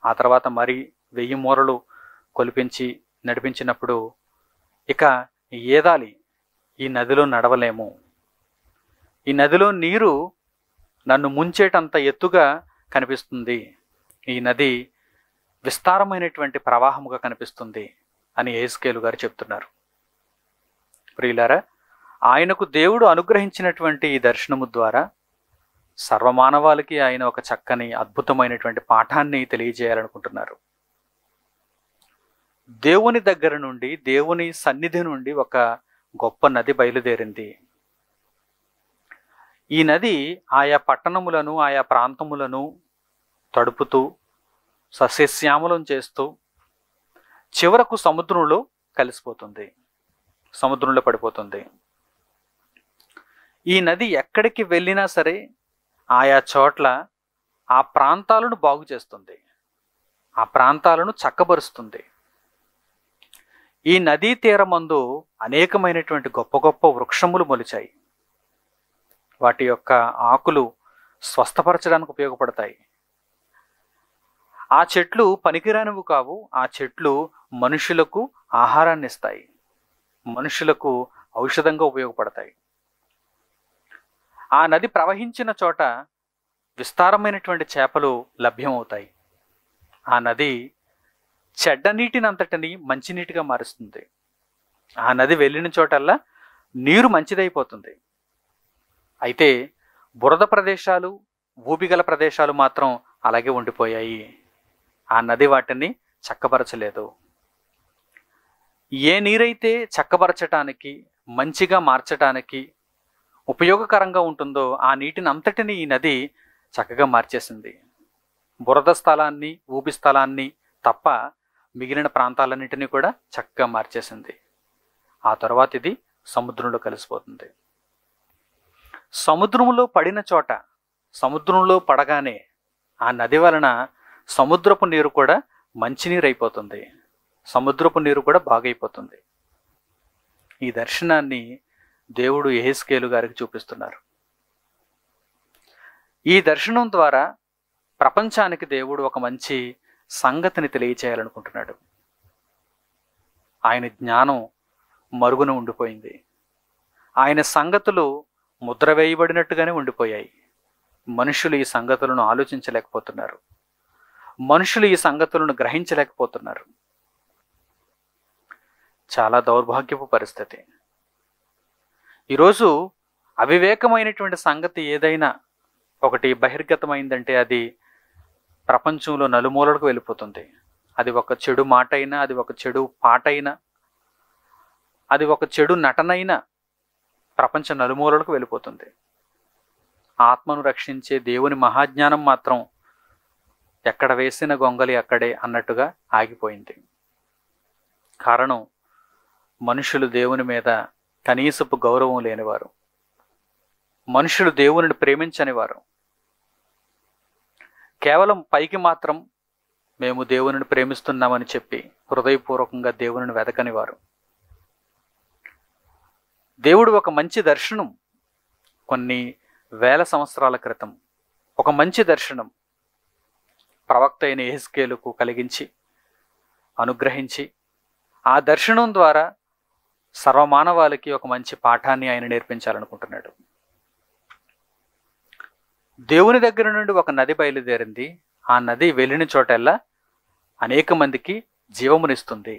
ఆ తర్వాత మరి 1000 మూరలు కొలిపించి నడిపించినప్పుడు ఇక ఈదాలి, ఈ నదిలో నడవలేము, ఈ నదిలో నీరు నన్ను ముంచేటంత ఎత్తుగా కనిపిస్తుంది, ఈ నది విస్తారమైనటువంటి ప్రవాహముగా కనిపిస్తుంది అని యెహెజ్కేలు గారు చెప్తున్నారు. ప్రియులారా, ఆయనకు దేవుడు అనుగ్రహించినటువంటి ఈ దర్శనము ద్వారా సర్వమానవాళికి ఆయన ఒక చక్కని అద్భుతమైనటువంటి పాఠాన్ని తెలియజేయాలనుకుంటున్నారు. దేవుని దగ్గర నుండి, దేవుని సన్నిధి నుండి ఒక గొప్ప నది బయలుదేరింది. ఈ నది ఆయా పట్టణములను, ఆయా ప్రాంతములను తడుపుతూ సస్యశ్యామలం చేస్తూ చివరకు సముద్రంలో కలిసిపోతుంది, సముద్రంలో పడిపోతుంది. ఈ నది ఎక్కడికి వెళ్ళినా సరే ఆయా చోట్ల ఆ ప్రాంతాలను బాగు చేస్తుంది, ఆ ప్రాంతాలను చక్కబరుస్తుంది. ఈ నదీ తీరమందు అనేకమైనటువంటి గొప్ప గొప్ప వృక్షములు మొలిచాయి. వాటి యొక్క ఆకులు స్వస్థపరచడానికి ఉపయోగపడతాయి. ఆ చెట్లు పనికిరానివి కావు, ఆ చెట్లు మనుషులకు ఆహారాన్ని ఇస్తాయి, మనుషులకు ఔషధంగా ఉపయోగపడతాయి. ఆ నది ప్రవహించిన చోట విస్తారమైనటువంటి చేపలు లభ్యమవుతాయి. ఆ నది చెడ్డ నీటినంతటిని మంచినీటిగా మారుస్తుంది. ఆ నది వెళ్ళిన చోటల్లా నీరు మంచిదైపోతుంది. అయితే బురద ప్రదేశాలు, ఊబిగల ప్రదేశాలు మాత్రం అలాగే ఉండిపోయాయి. ఆ నది వాటిని చక్కబరచలేదు. ఏ నీరైతే చక్కబరచటానికి, మంచిగా మార్చటానికి ఉపయోగకరంగా ఉంటుందో ఆ నీటిని అంతటిని ఈ నది చక్కగా మార్చేసింది. బురద స్థలాన్ని, ఊబి స్థలాన్ని తప్ప మిగిలిన ప్రాంతాలన్నింటినీ కూడా చక్కగా మార్చేసింది. ఆ తర్వాత ఇది సముద్రంలో కలిసిపోతుంది. సముద్రంలో పడిన చోట, సముద్రంలో పడగానే ఆ నది వలన సముద్రపు నీరు కూడా మంచినీరు అయిపోతుంది, సముద్రపు నీరు కూడా బాగైపోతుంది. ఈ దర్శనాన్ని దేవుడు యెహెజ్కేలు గారికి చూపిస్తున్నారు. ఈ దర్శనం ద్వారా ప్రపంచానికి దేవుడు ఒక మంచి సంగతిని తెలియచేయాలనుకుంటున్నాడు. ఆయన జ్ఞానం మరుగున ఉండిపోయింది. ఆయన సంగతులు ముద్ర వేయబడినట్టుగానే ఉండిపోయాయి. మనుషులు ఈ సంగతులను ఆలోచించలేకపోతున్నారు, మనుషులు ఈ సంగతులను గ్రహించలేకపోతున్నారు. చాలా దౌర్భాగ్యపు పరిస్థితి. ఈరోజు అవివేకమైనటువంటి సంగతి ఏదైనా ఒకటి బహిర్గతమైందంటే అది ప్రపంచంలో నలుమూలలకు వెళ్ళిపోతుంది. అది ఒక చెడు మాట అయినా, అది ఒక చెడు పాట అయినా, అది ఒక చెడు నటనైనా ప్రపంచ నలుమూలలకు వెళ్ళిపోతుంది. ఆత్మను రక్షించే దేవుని మహాజ్ఞానం మాత్రం ఎక్కడ వేసిన గొంగలి అక్కడే అన్నట్టుగా ఆగిపోయింది. కారణం, మనుషులు దేవుని మీద కనీసపు గౌరవం లేనివారు, మనుషులు దేవునిని ప్రేమించనివారు. కేవలం పైకి మాత్రం మేము దేవునిని ప్రేమిస్తున్నామని చెప్పి హృదయపూర్వకంగా దేవునిని వెతకనివారు. దేవుడు ఒక మంచి దర్శనం కొన్ని వేల సంవత్సరాల క్రితం, ఒక మంచి దర్శనం ప్రవక్త అయిన యెహెజ్కేలుకు కలిగించి, అనుగ్రహించి, ఆ దర్శనం ద్వారా సర్వమానవాళికి ఒక మంచి పాఠాన్ని ఆయన నేర్పించాలనుకుంటున్నాడు. దేవుని దగ్గర నుండి ఒక నది బయలుదేరింది. ఆ నది వెళ్ళిన చోటల్లా అనేక మందికి జీవమునిస్తుంది,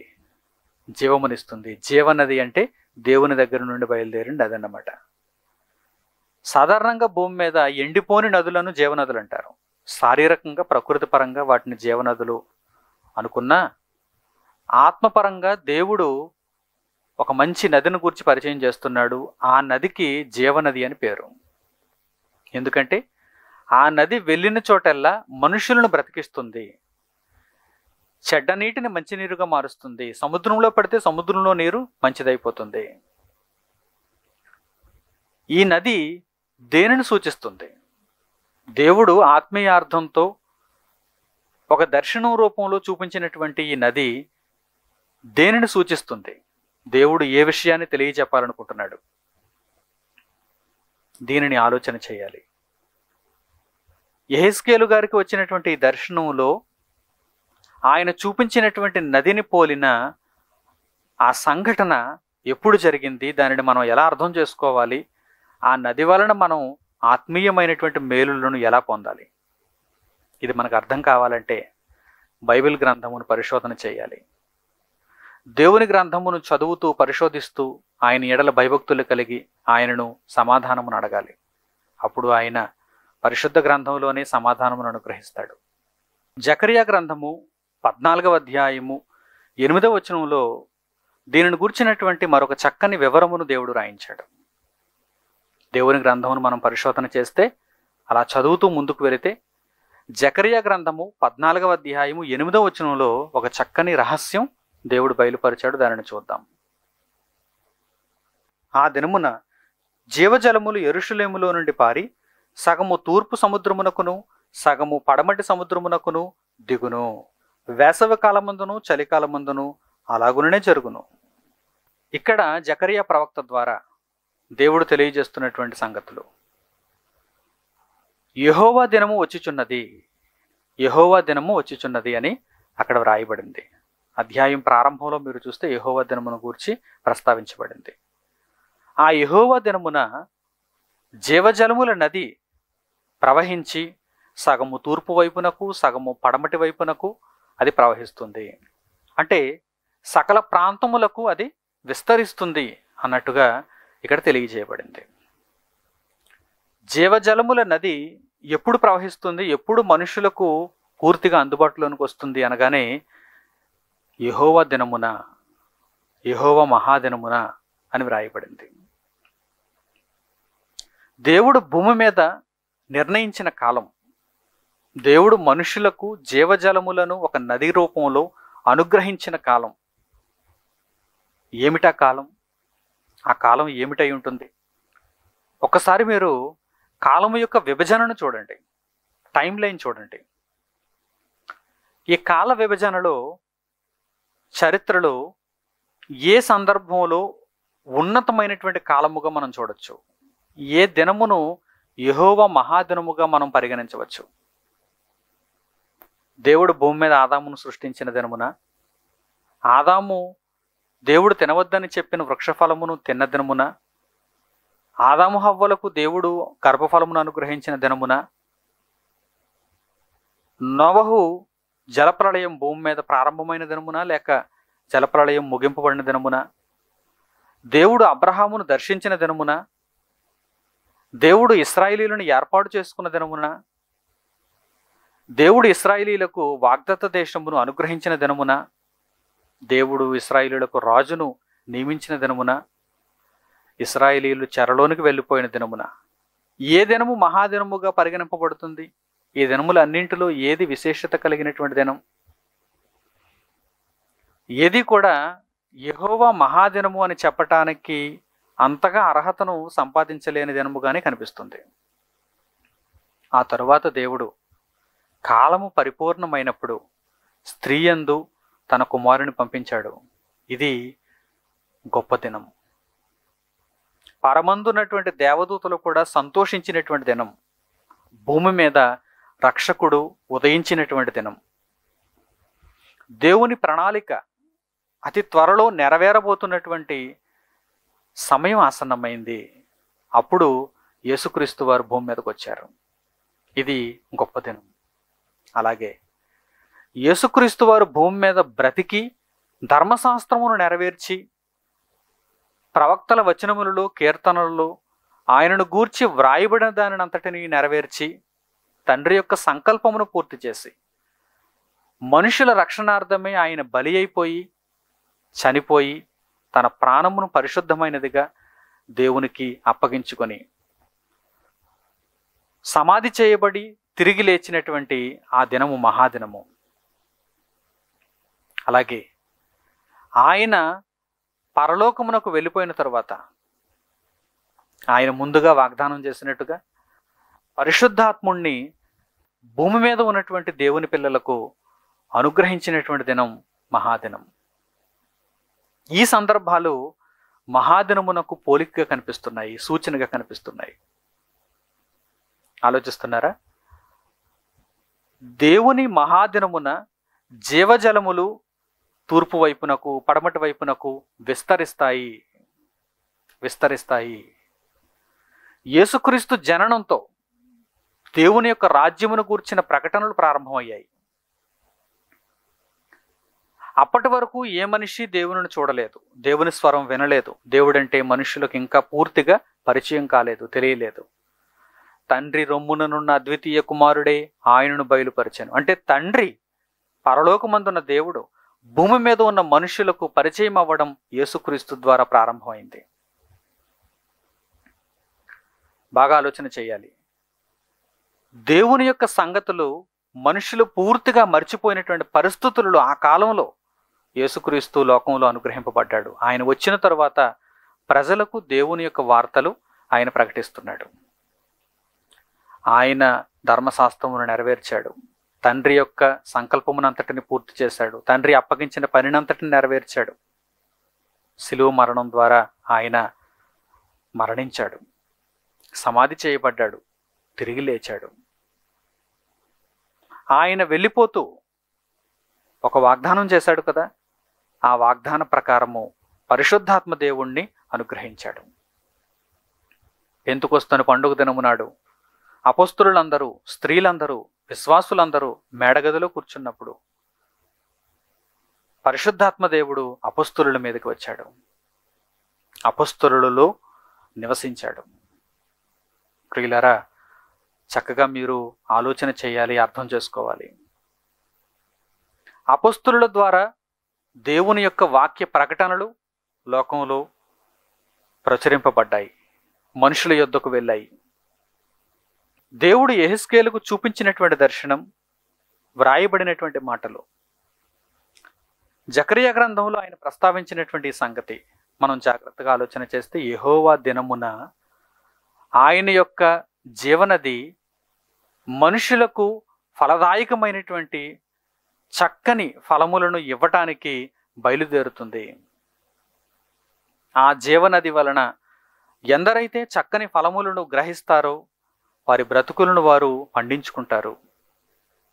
జీవమునిస్తుంది. జీవనది అంటే దేవుని దగ్గర నుండి బయలుదేరింది అదన్నమాట. సాధారణంగా భూమి మీద ఎండిపోని నదులను జీవనదులు అంటారు. శారీరకంగా, ప్రకృతి పరంగా వాటిని జీవనదులు అనుకున్నా, ఆత్మపరంగా దేవుడు ఒక మంచి నదిని గురించి పరిచయం చేస్తున్నాడు. ఆ నదికి జీవనది అని పేరు. ఎందుకంటే ఆ నది వెళ్ళిన చోటల్లా మనుషులను బ్రతికిస్తుంది, చెడ్డ నీటిని మంచినీరుగా మారుస్తుంది. సముద్రంలో పడితే సముద్రంలో నీరు మంచిదైపోతుంది. ఈ నది దేనిని సూచిస్తుంది? దేవుడు ఆత్మీయార్థంతో ఒక దర్శనం రూపంలో చూపించినటువంటి ఈ నది దేనిని సూచిస్తుంది? దేవుడు ఏ విషయాన్ని తెలియజెప్పాలనుకుంటున్నాడు? దీనిని ఆలోచన చేయాలి. యెహెజ్కేలు గారికి వచ్చినటువంటి ఈ దర్శనంలో ఆయన చూపించినటువంటి నదిని పోలిన ఆ సంఘటన ఎప్పుడు జరిగింది, దానిని మనం ఎలా అర్థం చేసుకోవాలి, ఆ నది వలన మనం ఆత్మీయమైనటువంటి మేలులను ఎలా పొందాలి, ఇది మనకు అర్థం కావాలంటే బైబిల్ గ్రంథమును పరిశోధన చేయాలి. దేవుని గ్రంథమును చదువుతూ పరిశోధిస్తూ ఆయన ఎడల భయభక్తులు కలిగి ఆయనను సమాధానమును అడగాలి. అప్పుడు ఆయన పరిశుద్ధ గ్రంథంలోనే సమాధానమును అనుగ్రహిస్తాడు. జకరియా గ్రంథము 14వ అధ్యాయము 8వ వచనంలో దీనిని గూర్చినటువంటి మరొక చక్కని వివరమును దేవుడు రాయించాడు. దేవుని గ్రంథమును మనం పరిశోధన చేస్తే, అలా చదువుతూ ముందుకు వెళితే జకరియా గ్రంథము 14వ అధ్యాయము 8వ వచనంలో ఒక చక్కని రహస్యం దేవుడు బయలుపరిచాడు. దానిని చూద్దాం. ఆ దినమున జీవజలములు యెరూషలేములో నుండి పారి సగము తూర్పు సముద్రమునకును సగము పడమటి సముద్రమునకును దిగును. వేసవి కాలమందును చలికాలమందును అలాగుననే జరుగును. ఇక్కడ జకరియా ప్రవక్త ద్వారా దేవుడు తెలియజేస్తున్నటువంటి సంగతులు. యెహోవా దినము వచ్చిచున్నది, యెహోవా దినము వచ్చిచున్నది అని అక్కడ వ్రాయబడింది. అధ్యాయం ప్రారంభంలో మీరు చూస్తే యెహోవా దినమును గూర్చి ప్రస్తావించబడింది. ఆ యెహోవా దినమున జీవజలముల నది ప్రవహించి సగము తూర్పు వైపునకు సగము పడమటి వైపునకు అది ప్రవహిస్తుంది. అంటే సకల ప్రాంతములకు అది విస్తరిస్తుంది అన్నట్టుగా ఇక్కడ తెలియజేయబడింది. జీవజలముల నది ఎప్పుడు ప్రవహిస్తుంది, ఎప్పుడు మనుషులకు పూర్తిగా అందుబాటులోనికి వస్తుంది అనగానే యెహోవా దినమున, యెహోవా మహాదినమున అని వ్రాయబడింది. దేవుడు భూమి మీద నిర్ణయించిన కాలం, దేవుడు మనుషులకు జీవజలములను ఒక నది రూపంలో అనుగ్రహించిన కాలం. ఏమిటా కాలం? ఆ కాలం ఏమిటై ఉంటుంది? ఒకసారి మీరు కాలము యొక్క విభజనను చూడండి, టైం లైన్ చూడండి. ఈ కాల విభజనలో చరిత్రలో ఏ సందర్భంలో ఉన్నతమైనటువంటి కాలముగా మనం చూడొచ్చు, ఏ దినమును యెహోవా మహాదినముగా మనం పరిగణించవచ్చు? దేవుడు భూమి మీద ఆదామును సృష్టించిన దినమున, ఆదాము దేవుడు తినవద్దని చెప్పిన వృక్షఫలమును తిన్న దినమున, ఆదాము హవ్వలకు దేవుడు గర్భఫలమును అనుగ్రహించిన దినమున, నోవహు జలప్రళయం భూమి మీద ప్రారంభమైన దినమున లేక జలప్రళయం ముగింపబడిన దినమున, దేవుడు అబ్రహామును దర్శించిన దినమున, దేవుడు ఇశ్రాయేలీయులను ఏర్పాటు చేసుకున్న దినమున, దేవుడు ఇశ్రాయేలీయులకు వాగ్దత్త దేశమును అనుగ్రహించిన దినమున, దేవుడు ఇశ్రాయేలీయులకు రాజును నియమించిన దినమున, ఇశ్రాయేలీయులు చెరలోనికి వెళ్ళిపోయిన దినమున, ఏ దినము మహాదినముగా పరిగణింపబడుతుంది? ఈ దినములన్నింటిలో ఏది విశేషత కలిగినటువంటి దినం? ఏది కూడా యెహోవా మహాదినము అని చెప్పటానికి అంతగా అర్హతను సంపాదించలేని దినముగానే కనిపిస్తుంది. ఆ తరువాత దేవుడు కాలము పరిపూర్ణమైనప్పుడు స్త్రీ యందు తన కుమారుని పంపించాడు. ఇది గొప్ప దినం. పరమందున్నటువంటి దేవదూతలు కూడా సంతోషించినటువంటి దినం. భూమి మీద రక్షకుడు ఉదయించినటువంటి దినం. దేవుని ప్రణాళిక అతి త్వరలో నెరవేరబోతున్నటువంటి సమయం ఆసన్నమైంది. అప్పుడు యేసుక్రీస్తు వారు భూమి మీదకి వచ్చారు. ఇది గొప్ప దినం. అలాగే యేసుక్రీస్తు వారు భూమి మీద బ్రతికి ధర్మశాస్త్రమును నెరవేర్చి ప్రవక్తల వచనములలో కీర్తనలలో ఆయనను గూర్చి వ్రాయబడిన దానిని అంతటిని నెరవేర్చి తండ్రి యొక్క సంకల్పమును పూర్తి చేసి మనుషుల రక్షణార్థమే ఆయన బలి అయిపోయి చనిపోయి తన ప్రాణమును పరిశుద్ధమైనదిగా దేవునికి అప్పగించుకొని సమాధి చేయబడి తిరిగి లేచినటువంటి ఆ దినము మహాదినము. అలాగే ఆయన పరలోకమునకు వెళ్ళిపోయిన తరువాత ఆయన ముందుగా వాగ్దానం చేసినట్టుగా పరిశుద్ధాత్ముణ్ణి భూమి మీద ఉన్నటువంటి దేవుని పిల్లలకు అనుగ్రహించినటువంటి దినం మహాదినం. ఈ సందర్భాలు మహాదినమునకు పోలికగా కనిపిస్తున్నాయి, సూచనగా కనిపిస్తున్నాయి. ఆలోచిస్తున్నారా? దేవుని మహాదినమున జీవజలములు తూర్పు వైపునకు పడమటి వైపునకు విస్తరిస్తాయి. యేసుక్రీస్తు జననంతో దేవుని యొక్క రాజ్యమును గూర్చిన ప్రకటనలు ప్రారంభమయ్యాయి. అప్పటి వరకు ఏ మనిషి దేవుని చూడలేదు, దేవుని స్వరం వినలేదు, దేవుడంటే మనుషులకు ఇంకా పూర్తిగా పరిచయం కాలేదు, తెలియలేదు. తండ్రి రొమ్ముననున్న అద్వితీయ కుమారుడే ఆయనను బయలుపరిచాను. అంటే తండ్రి, పరలోకమందున్న దేవుడు భూమి మీద ఉన్న మనుషులకు పరిచయం అవ్వడం యేసుక్రీస్తు ద్వారా ప్రారంభమైంది. బాగా ఆలోచన చేయాలి. దేవుని యొక్క సంగతులు మనుషులు పూర్తిగా మర్చిపోయినటువంటి పరిస్థితులలో ఆ కాలంలో యేసుక్రీస్తు లోకంలో అనుగ్రహింపబడ్డాడు. ఆయన వచ్చిన తరువాత ప్రజలకు దేవుని యొక్క వార్తలు ఆయన ప్రకటిస్తున్నాడు. ఆయన ధర్మశాస్త్రమును నెరవేర్చాడు. తండ్రి యొక్క సంకల్పమునంతటిని పూర్తి చేశాడు. తండ్రి అప్పగించిన పనినంతటిని నెరవేర్చాడు. శిలువ మరణం ద్వారా ఆయన మరణించాడు, సమాధి చేయబడ్డాడు, తిరిగి లేచాడు. ఆయన వెళ్ళిపోతూ ఒక వాగ్దానం చేశాడు కదా, ఆ వాగ్దాన ప్రకారము పరిశుద్ధాత్మ దేవుణ్ణి అనుగ్రహించాడు. పెంతెకొస్తు పండుగ దినము నాడు అపొస్తలులందరూ, స్త్రీలందరూ, విశ్వాసులందరూ మేడగదిలో కూర్చున్నప్పుడు పరిశుద్ధాత్మ దేవుడు అపొస్తలుల మీదకి వచ్చాడు, అపొస్తలులలో నివసించాడు. ప్రియులారా, చక్కగా మీరు ఆలోచన చేయాలి, అర్థం చేసుకోవాలి. అపొస్తలుల ద్వారా దేవుని యొక్క వాక్య ప్రకటనలు లోకంలో ప్రచురింపబడ్డాయి, మనుషుల యొద్దకు వెళ్ళాయి. దేవుడు యెహెజ్కేలుకు చూపించినటువంటి దర్శనం, వ్రాయబడినటువంటి మాటలు, జకరియా గ్రంథంలో ఆయన ప్రస్తావించినటువంటి సంగతి మనం జాగ్రత్తగా ఆలోచన చేస్తే, యెహోవా దినమున ఆయన యొక్క జీవనది మనుషులకు ఫలదాయకమైనటువంటి చక్కని ఫలములను ఇవ్వటానికి బయలుదేరుతుంది. ఆ జీవనది వలన ఎందరైతే చక్కని ఫలములను గ్రహిస్తారో వారి బ్రతుకులను వారు పండించుకుంటారు,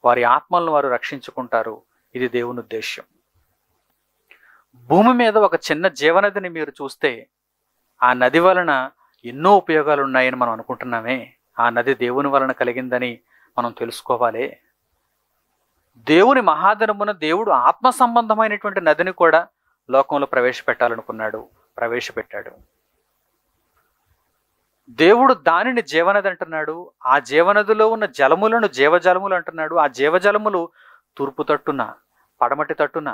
వారి ఆత్మలను వారు రక్షించుకుంటారు. ఇది దేవుని ఉద్దేశ్యం. భూమి మీద ఒక చిన్న జీవనదిని మీరు చూస్తే ఆ నది వలన ఎన్నో ఉపయోగాలు ఉన్నాయని మనం అనుకుంటున్నామే. ఆ నది దేవుని వలన కలిగిందని మనం తెలుసుకోవాలి. దేవుని మహాదినమున దేవుడు ఆత్మ సంబంధమైనటువంటి నదిని కూడా లోకంలో ప్రవేశపెట్టాలనుకున్నాడు, ప్రవేశపెట్టాడు. దేవుడు దానిని జీవనది అంటున్నాడు. ఆ జీవనదిలో ఉన్న జలములను జీవజలములు అంటున్నాడు. ఆ జీవజలములు తూర్పు తట్టున, పడమటి తట్టున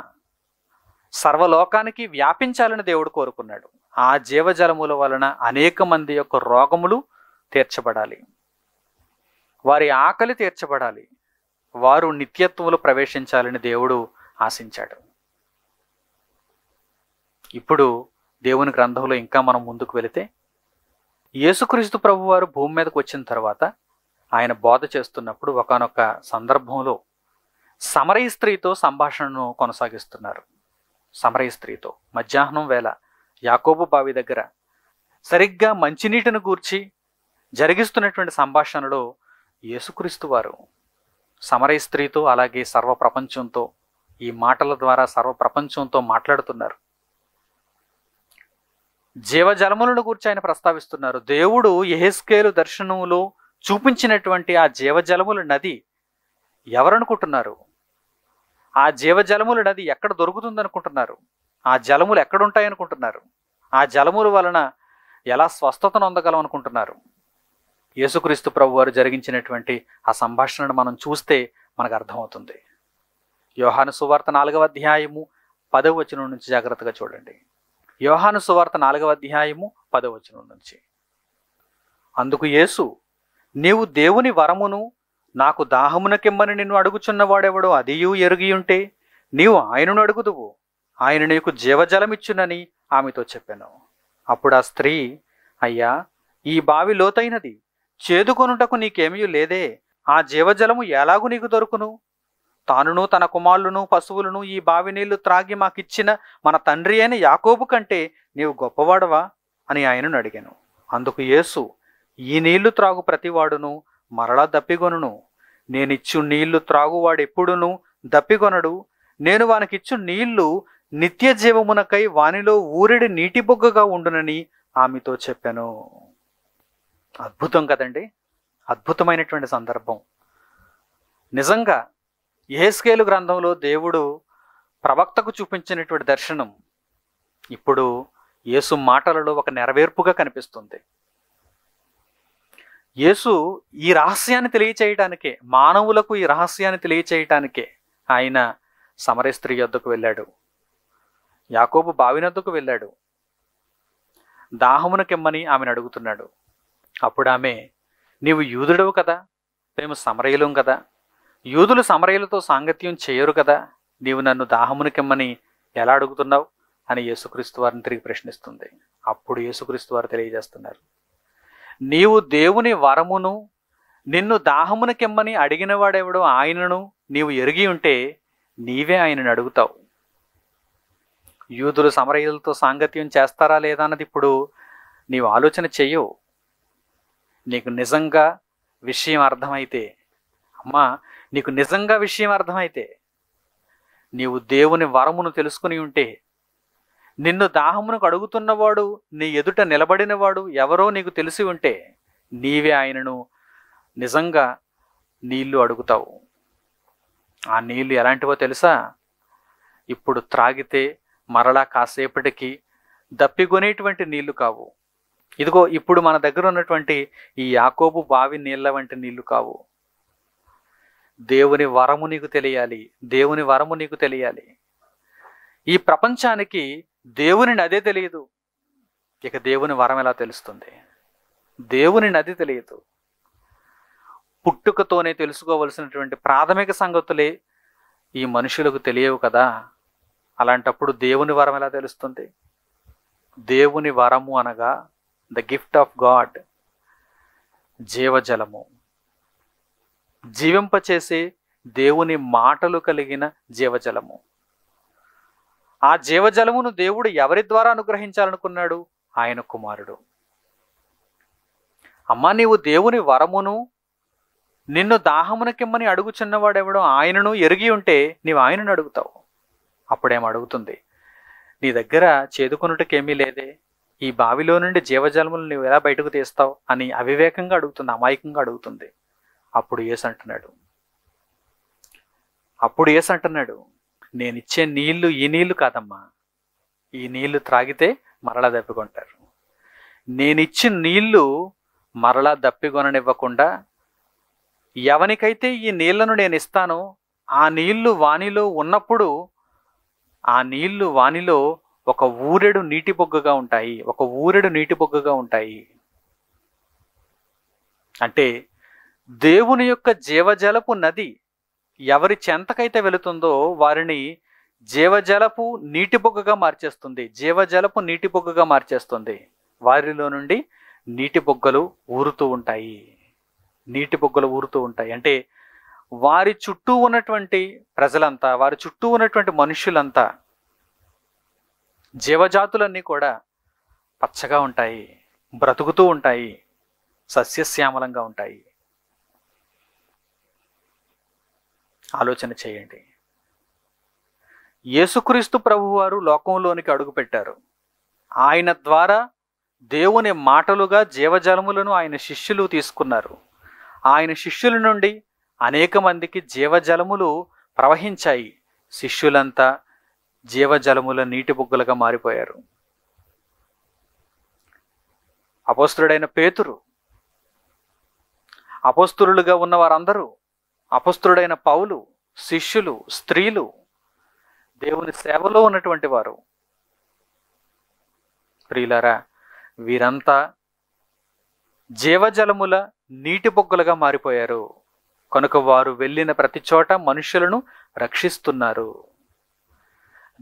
సర్వలోకానికి వ్యాపించాలని దేవుడు కోరుకున్నాడు. ఆ జీవజలముల వలన అనేక మంది యొక్క రోగములు తీర్చబడాలి, వారి ఆకలి తీర్చబడాలి, వారు నిత్యత్వములు ప్రవేశించాలని దేవుడు ఆశించాడు. ఇప్పుడు దేవుని గ్రంథంలో ఇంకా మనం ముందుకు వెళితే, యేసుక్రీస్తు ప్రభువారు భూమి మీదకు వచ్చిన తర్వాత ఆయన బోధ చేస్తున్నప్పుడు ఒకానొక సందర్భంలో సమరయ స్త్రీతో సంభాషణను కొనసాగిస్తున్నారు. సమరయ స్త్రీతో మధ్యాహ్నం వేళ యాకోబు బావి దగ్గర సరిగ్గా మంచినీటిని గూర్చి జరిగిస్తున్నటువంటి సంభాషణలో యేసుక్రీస్తు వారు సమరయ స్త్రీతో, అలాగే సర్వ ప్రపంచంతో, ఈ మాటల ద్వారా సర్వ ప్రపంచంతో మాట్లాడుతున్నారు. జీవజలములను గురించి ఆయన ప్రస్తావిస్తున్నారు. దేవుడు యెహెజ్కేలు దర్శనములో చూపించినటువంటి ఆ జీవజలముల నది ఎవరనుకుంటున్నారు? ఆ జీవజలముల నది ఎక్కడ దొరుకుతుంది అనుకుంటున్నారు? ఆ జలములు ఎక్కడుంటాయనుకుంటున్నారు? ఆ జలముల వలన ఎలా స్వస్థతను పొందగలం అనుకుంటున్నారు? యేసుక్రీస్తు ప్రభు వారు జరిగించినటువంటి ఆ సంభాషణను మనం చూస్తే మనకు అర్థమవుతుంది. యోహాను సువార్త 4వ అధ్యాయము 10వ వచనం నుంచి జాగ్రత్తగా చూడండి. యోహాను సువార్త 4వ అధ్యాయము 10వ వచనం నుంచి. అందుకు యేసు, నీవు దేవుని వరమును నాకు దాహమునకిమ్మని నిన్ను అడుగుచున్నవాడెవడో అదియు ఎరిగియుంటే నీవు ఆయనను అడుగుదువు, ఆయన నీకు జీవజలమిచ్చునని ఆమెతో చెప్పాను. అప్పుడు ఆ స్త్రీ, అయ్యా, ఈ బావి లోతైనది, చేదుకొనుటకు నీకేమీ లేదే, ఆ జీవజలము ఎలాగు నీకు దొరుకును? తానును తన కుమారులను పశువులను ఈ బావి నీళ్లు త్రాగి మాకిచ్చిన మన తండ్రి అయిన యాకోబు కంటే నీవు గొప్పవాడవా అని ఆయనను అడిగాను. అందుకు యేసు, ఈ నీళ్లు త్రాగు ప్రతివాడును మరలా దప్పిగొనును, నేనిచ్చు నీళ్లు త్రాగువాడెప్పుడును దప్పిగొనడు, నేను వానికిచ్చు నీళ్లు నిత్య జీవమునకై వానిలో ఊరెడి నీటి బొగ్గగా ఉండునని ఆమెతో చెప్పాను. అద్భుతం కదండి, అద్భుతమైనటువంటి సందర్భం. నిజంగా యెహెజ్కేలు గ్రంథంలో దేవుడు ప్రవక్తకు చూపించినటువంటి దర్శనం ఇప్పుడు యేసు మాటలలో ఒక నెరవేర్పుగా కనిపిస్తుంది. యేసు ఈ రహస్యాన్ని తెలియచేయటానికే, మానవులకు ఈ రహస్యాన్ని తెలియచేయటానికే ఆయన సమరయ స్త్రీ యొద్దకు వెళ్ళాడు, యాకోబు బావి వద్దకు వెళ్ళాడు, దాహమునకెమ్మని ఆమెను అడుగుతున్నాడు. అప్పుడు ఆమె, నీవు యూదుడవు కదా, మేము సమరయులం కదా, యూదులు సమరయులతో సాంగత్యం చేయరు కదా, నీవు నన్ను దాహమునకెమ్మని ఎలా అడుగుతున్నావు అని యేసుక్రీస్తు వారిని తిరిగి ప్రశ్నిస్తుంది. అప్పుడు యేసుక్రీస్తు వారు తెలియజేస్తున్నారు, నీవు దేవుని వరమును నిన్ను దాహమునకెమ్మని అడిగిన వాడెవడో ఆయనను నీవు ఎరిగి ఉంటే నీవే ఆయనను అడుగుతావు. యూదులు సమరయులతో సాంగత్యం చేస్తారా లేదా అన్నది ఇప్పుడు నీవు ఆలోచన చెయ్యవు. నీకు నిజంగా విషయం అర్థమైతే, అమ్మా నీకు నిజంగా విషయం అర్థమైతే, నీవు దేవుని వరమును తెలుసుకుని ఉంటే, నిన్ను దాహమునకు అడుగుతున్నవాడు నీ ఎదుట నిలబడినవాడు ఎవరో నీకు తెలిసి ఉంటే నీవే ఆయనను నిజంగా నీళ్లు అడుగుతావు. ఆ నీళ్లు ఎలాంటివో తెలుసా? ఇప్పుడు త్రాగితే మరలా కాసేపటికి దప్పికొనేటువంటి నీళ్లు కావు. ఇదిగో ఇప్పుడు మన దగ్గర ఉన్నటువంటి ఈ యాకోబు బావి నీళ్ల వంటి నీళ్లు కావు. దేవుని వరము నీకు తెలియాలి, దేవుని వరము నీకు తెలియాలి. ఈ ప్రపంచానికి దేవుని నదే తెలియదు, ఇక దేవుని వరం ఎలా తెలుస్తుంది? దేవుని నది తెలియదు. పుట్టుకతోనే తెలుసుకోవలసినటువంటి ప్రాథమిక సంగతులే ఈ మనుషులకు తెలియవు కదా. అలాంటప్పుడు దేవుని వరం ఎలా తెలుస్తుంది? దేవుని వరము అనగా ద గిఫ్ట్ ఆఫ్ గాడ్, జీవజలము, జీవింపచేసే దేవుని మాటలు కలిగిన జీవజలము. ఆ జీవజలమును దేవుడు ఎవరి ద్వారా అనుగ్రహించాలనుకున్నాడు? ఆయన కుమారుడు. అమ్మా నీవు దేవుని వరమును నిన్ను దాహమునకిమ్మని అడుగుచున్నవాడెవడో ఆయనను ఎరిగి ఉంటే నీవు ఆయనను అడుగుతావు. అప్పుడేం అడుగుతుంది? నీ దగ్గర చేదుకొనుటకేమీ లేదే, ఈ బావిలో నుండి జీవజలములు నువ్వు ఎలా బయటకు తీస్తావు అని అవివేకంగా అడుగుతుంది, అమాయకంగా అడుగుతుంది. అప్పుడు యేసు అంటున్నాడు, నేనిచ్చే నీళ్లు ఈ నీళ్లు కాదమ్మా, ఈ నీళ్లు త్రాగితే మరలా దప్పికొంటారు. నేనిచ్చిన నీళ్లు మరలా దప్పికొననివ్వకుండా ఎవనికైతే ఈ నీళ్లను నేను ఇస్తానో ఆ నీళ్లు వానిలో ఉన్నప్పుడు ఆ నీళ్లు వానిలో ఒక ఊరెడు నీటి బొగ్గగా ఉంటాయి, ఒక ఊరెడు నీటి బొగ్గగా ఉంటాయి. అంటే దేవుని యొక్క జీవజలపు నది ఎవరి చెంతకైతే వెళుతుందో వారిని జీవజలపు నీటి బొగ్గగా మార్చేస్తుంది, జీవజలపు నీటి బొగ్గగా మార్చేస్తుంది. వారిలో నుండి నీటి బొగ్గలు ఊరుతూ ఉంటాయి, నీటి బొగ్గలు ఊరుతూ ఉంటాయి. అంటే వారి చుట్టూ ఉన్నటువంటి ప్రజలంతా, వారి చుట్టూ ఉన్నటువంటి మనుషులంతా, జీవజాతులన్నీ కూడా పచ్చగా ఉంటాయి, బ్రతుకుతూ ఉంటాయి, సస్యశ్యామలంగా ఉంటాయి. ఆలోచన చేయండి. యేసుక్రీస్తు ప్రభువారు లోకంలోనికి అడుగుపెట్టారు. ఆయన ద్వారా దేవుని మాటలుగా జీవజలములను ఆయన శిష్యులు తీసుకున్నారు. ఆయన శిష్యుల నుండి అనేక మందికి జీవజలములు ప్రవహించాయి. శిష్యులంతా జీవజలముల నీటి బుగ్గలుగా మారిపోయారు. అపోస్తలుడైన పేతురు, అపోస్తలులుగా ఉన్న వారందరూ, అపోస్తలుడైన పౌలు, శిష్యులు, స్త్రీలు, దేవుని సేవలో ఉన్నటువంటి వారు, ప్రియులారా, వీరంతా జీవజలముల నీటి బొగ్గలుగా మారిపోయారు. కనుక వారు వెళ్ళిన ప్రతి చోట మనుషులను రక్షిస్తున్నారు.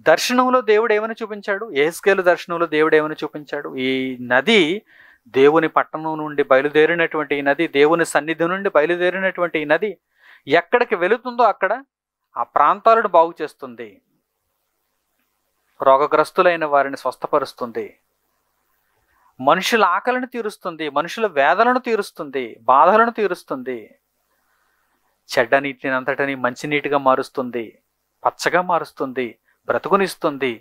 దర్శనంలో దేవుడు ఏమని చూపించాడు? యెహెజ్కేలు దర్శనంలో దేవుడు ఏమని చూపించాడు? ఈ నది దేవుని పట్టణం నుండి బయలుదేరినటువంటి ఈ నది, దేవుని సన్నిధి నుండి బయలుదేరినటువంటి ఈ నది ఎక్కడికి వెళుతుందో అక్కడ ఆ ప్రాంతాలను బాగు చేస్తుంది, రోగగ్రస్తులైన వారిని స్వస్థపరుస్తుంది, మనుషుల ఆకలిని తీరుస్తుంది, మనుషుల వేదనను తీరుస్తుంది, బాధలను తీరుస్తుంది, చెడ్డ నీటిని అంతటిని మంచినీటిగా మారుస్తుంది, పచ్చగా మారుస్తుంది, బ్రతుకునిస్తుంది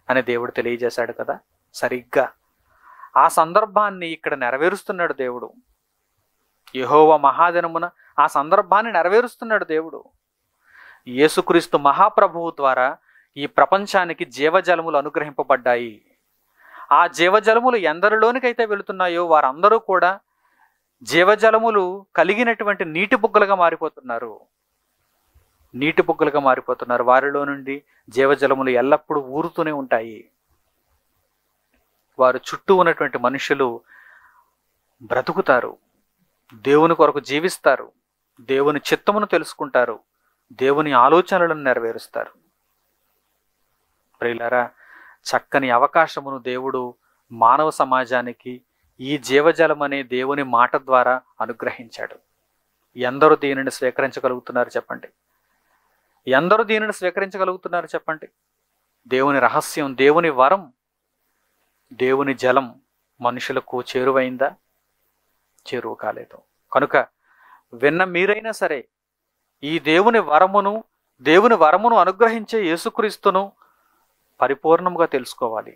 అని దేవుడు తెలియజేశాడు కదా. సరిగ్గా ఆ సందర్భాన్ని ఇక్కడ నెరవేరుస్తున్నాడు దేవుడు. యెహోవా మహాదినమున ఆ సందర్భాన్ని నెరవేరుస్తున్నాడు దేవుడు. యేసుక్రీస్తు మహాప్రభువు ద్వారా ఈ ప్రపంచానికి జీవజలములు అనుగ్రహింపబడ్డాయి. ఆ జీవజలములు ఎందరిలోనికైతే వెళుతున్నాయో వారందరూ కూడా జీవజలములు కలిగినటువంటి నీటి బుగ్గలుగా మారిపోతున్నారు. నీటి బుగ్గలుగా మారిపోతున్నారు. వారిలో నుండి జీవజలములు ఎల్లప్పుడూ ఊరుతూనే ఉంటాయి. వారు చుట్టూ ఉన్నటువంటి మనుషులు బ్రతుకుతారు, దేవుని కొరకు జీవిస్తారు, దేవుని చిత్తమును తెలుసుకుంటారు, దేవుని ఆలోచనలను నెరవేరుస్తారు. ప్రియులారా, చక్కని అవకాశమును దేవుడు మానవ సమాజానికి ఈ జీవజలం అనే దేవుని మాట ద్వారా అనుగ్రహించాడు. ఎందరూ దీనిని స్వీకరించగలుగుతున్నారు చెప్పండి? ఎందరూ దీనిని స్వీకరించగలుగుతున్నారు చెప్పండి? దేవుని రహస్యం, దేవుని వరం, దేవుని జలం మనుషులకు చేరువైందా? చేరువ కాలేదు. కనుక విన్న మీరైనా సరే ఈ దేవుని వరమును అనుగ్రహించే యేసుక్రీస్తును పరిపూర్ణముగా తెలుసుకోవాలి.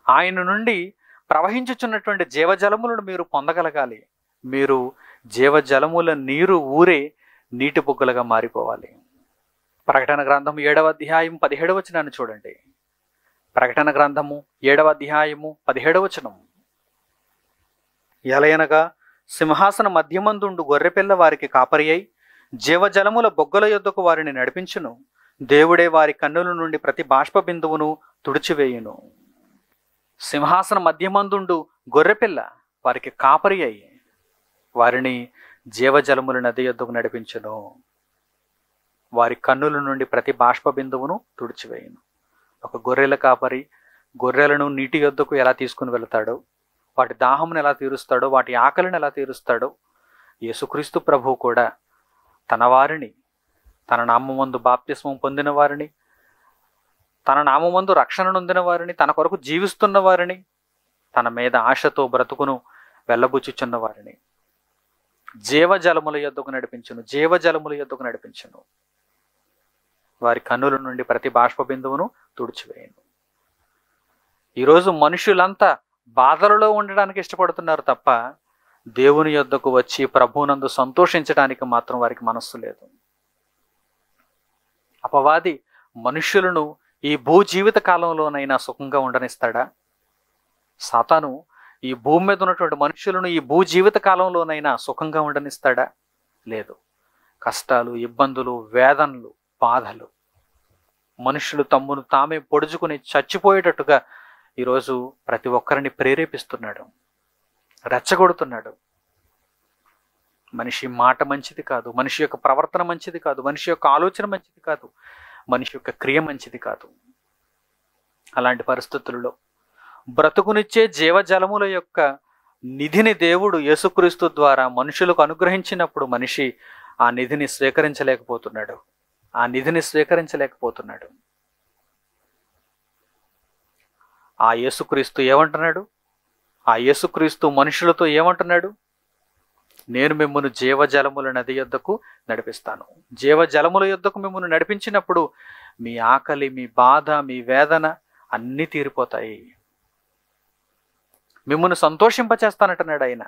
ఆయన నుండి ప్రవహించుచున్నటువంటి జీవజలములను మీరు పొందగలగాలి. మీరు జీవజలముల నీరు ఊరే నీటి బుగ్గలుగా మారిపోవాలి. ప్రకటన గ్రంథం 7వ అధ్యాయం 17వ వచనాన్ని చూడండి. ప్రకటన గ్రంథము 7వ అధ్యాయము 17వ వచనం. ఎలయనగా సింహాసన మధ్యమందుండు గొర్రెపిల్ల వారికి కాపరి అయి జీవజలముల బొగ్గల యొద్దకు వారిని నడిపించును. దేవుడే వారి కన్నుల నుండి ప్రతి బాష్ప బిందువును తుడిచివేయును. సింహాసన మధ్యమందుండు గొర్రెపిల్ల వారికి కాపరి అయి వారిని జీవజలముల నది యొద్దకు నడిపించును. వారి కన్నుల నుండి ప్రతి బాష్ప బిందువును తుడిచివేయును. ఒక గొర్రెల కాపరి గొర్రెలను నీటి యొద్దకు ఎలా తీసుకుని వెళతాడో, వాటి దాహమును ఎలా తీరుస్తాడో, వాటి ఆకలిని ఎలా తీరుస్తాడో, యేసుక్రీస్తు ప్రభువు కూడా తన వారిని, తన నామమందు బాప్తిస్మం పొందిన వారిని, తన నామమందు రక్షణ నొందిన వారిని, తన కొరకు జీవిస్తున్న వారిని, తన మీద ఆశతో బ్రతుకును వెళ్ళబుచ్చుచున్న వారిని జీవజలముల యొద్దకు నడిపించును. జీవజలముల యొద్దకు నడిపించును. వారి కన్నుల నుండి ప్రతి బాష్ప బిందువును తుడిచివేయను. ఈరోజు మనుషులంతా బాధలలో ఉండడానికి ఇష్టపడుతున్నారు తప్ప దేవుని యొద్దకు వచ్చి ప్రభువునందు సంతోషించడానికి మాత్రం వారికి మనస్సు లేదు. అపవాది మనుష్యులను ఈ భూ జీవిత కాలంలోనైనా సుఖంగా ఉండనిస్తాడా? సాతాను ఈ భూమి మీద ఉన్నటువంటి మనుషులను ఈ భూ జీవిత కాలంలోనైనా సుఖంగా ఉండనిస్తాడా? లేదు. కష్టాలు, ఇబ్బందులు, వేదనలు, బాధలు, మనుషులు తమ్మును తామే పొడుచుకుని చచ్చిపోయేటట్టుగా ఈరోజు ప్రతి ఒక్కరిని ప్రేరేపిస్తున్నాడు, రెచ్చగొడుతున్నాడు. మనిషి మాట మంచిది కాదు, మనిషి యొక్క ప్రవర్తన మంచిది కాదు, మనిషి యొక్క ఆలోచన మంచిది కాదు, మనిషి యొక్క క్రియ మంచిది కాదు. అలాంటి పరిస్థితుల్లో బ్రతుకునిచ్చే జీవజలముల యొక్క నిధిని దేవుడు యేసుక్రీస్తు ద్వారా మనుషులకు అనుగ్రహించినప్పుడు మనిషి ఆ నిధిని స్వీకరించలేకపోతున్నాడు. ఆ యేసుక్రీస్తు ఏమంటున్నాడు? ఆ యేసుక్రీస్తు మనుషులతో ఏమంటున్నాడు? నేను మిమ్మును జీవజలముల నది యొద్దకు నడిపిస్తాను. జీవజలముల యొద్దకు మిమ్మును నడిపించినప్పుడు మీ ఆకలి, మీ బాధ, మీ వేదన అన్నీ తీరిపోతాయి. మిమ్మును సంతోషింపచేస్తానంటున్నాడు ఆయన.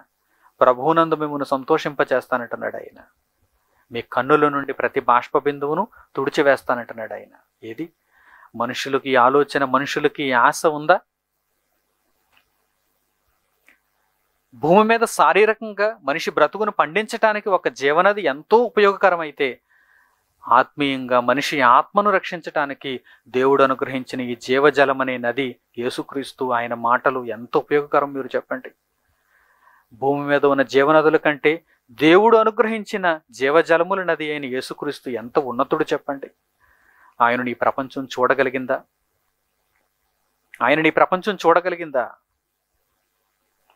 ప్రభువునందు మిమ్మును సంతోషింపచేస్తానంటున్నాడు ఆయన. మీ కన్నుల నుండి ప్రతి బాష్ప బిందువును తుడిచివేస్తానంటున్నాడు ఆయన. ఏది? మనుషులకి ఆలోచన, మనుషులకి ఆశ ఉందా? భూమి మీద శారీరకంగా మనిషి బ్రతుకును పండించటానికి ఒక జీవనది ఎంతో ఉపయోగకరమైతే, ఆత్మీయంగా మనిషి ఆత్మను రక్షించటానికి దేవుడు అనుగ్రహించిన ఈ జీవజలం అనే నది యేసుక్రీస్తు, ఆయన మాటలు ఎంత ఉపయోగకరం మీరు చెప్పండి. భూమి మీద ఉన్న జీవనదుల కంటే దేవుడు అనుగ్రహించిన జీవజలముల నది అయిన యేసుక్రీస్తు ఎంత ఉన్నతుడు చెప్పండి. ఆయనను ఈ ప్రపంచం చూడగలిగిందా?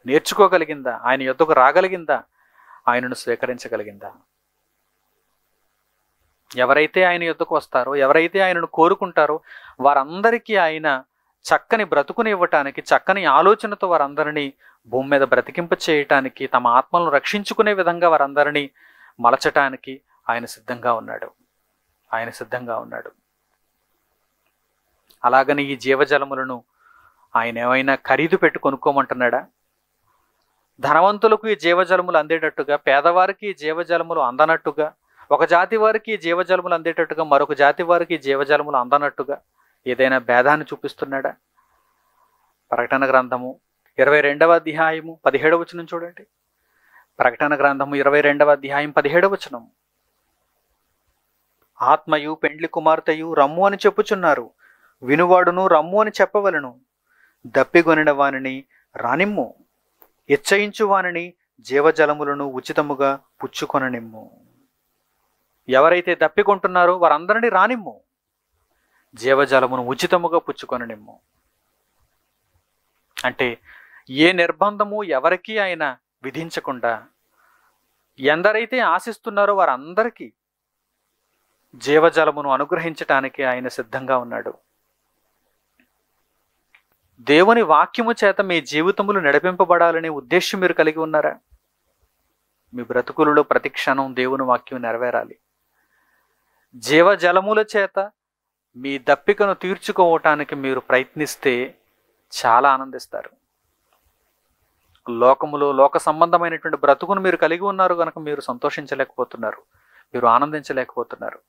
నేర్చుకోగలిగిందా? ఆయన యొద్దకు రాగలిగిందా? ఆయనను స్వీకరించగలిగిందా? ఎవరైతే ఆయన యొద్దకు వస్తారో, ఎవరైతే ఆయనను కోరుకుంటారో వారందరికీ ఆయన చక్కని బ్రతుకుని ఇవ్వటానికి, చక్కని ఆలోచనతో వారందరినీ భూమి మీద బ్రతికింప చేయటానికి, తమ ఆత్మలను రక్షించుకునే విధంగా వారందరినీ మలచటానికి ఆయన సిద్ధంగా ఉన్నాడు. ఆయన సిద్ధంగా ఉన్నాడు. అలాగని ఈ జీవజలములను ఆయన ఏమైనా ఖరీదు పెట్టి కొనుక్కోమంటున్నాడా? ధనవంతులకు ఈ జీవజలములు అందేటట్టుగా, పేదవారికి ఈ జీవజలములు అందనట్టుగా, ఒక జాతి వారికి ఈ జీవజలములు అందేటట్టుగా, మరొక జాతి వారికి ఈ జీవజలములు అందనట్టుగా ఏదైనా భేదాన్ని చూపిస్తున్నాడా? ప్రకటన గ్రంథము 22వ అధ్యాయము 17వ వచనం చూడండి. ప్రకటన గ్రంథము 22వ అధ్యాయం 17వ వచనం. ఆత్మయు పెండ్లి కుమార్తెయు రమ్ము అని చెప్పుచున్నారు, వినువాడును రమ్ము అని చెప్పవలను. దప్పిగొనిన వానిని రానిమ్ము, ఇచ్చయించు వానిని జీవజలములను ఉచితముగా పుచ్చుకొననిమ్ము. ఎవరైతే దప్పికొంటున్నారో వారందరినీ రానిమ్ము, జీవజలమును ఉచితముగా పుచ్చుకొననిమ్ము. అంటే ఏ నిర్బంధము ఎవరికీ ఆయన విధించకుండా ఎందరైతే ఆశిస్తున్నారో వారందరికీ జీవజలమును అనుగ్రహించటానికి ఆయన సిద్ధంగా ఉన్నాడు. దేవుని వాక్యము చేత మీ జీవితములు నడిపింపబడాలనే ఉద్దేశం మీరు కలిగి ఉన్నారా? మీ బ్రతుకులలో ప్రతి క్షణం దేవుని వాక్యం నెరవేరాలి. జీవజలముల చేత మీ దప్పికను తీర్చుకోవటానికి మీరు ప్రయత్నిస్తే చాలా ఆనందిస్తారు. లోకములో లోక సంబంధమైనటువంటి బ్రతుకును మీరు కలిగి ఉన్నారు కనుక మీరు సంతోషించలేకపోతున్నారు, మీరు ఆనందించలేకపోతున్నారు.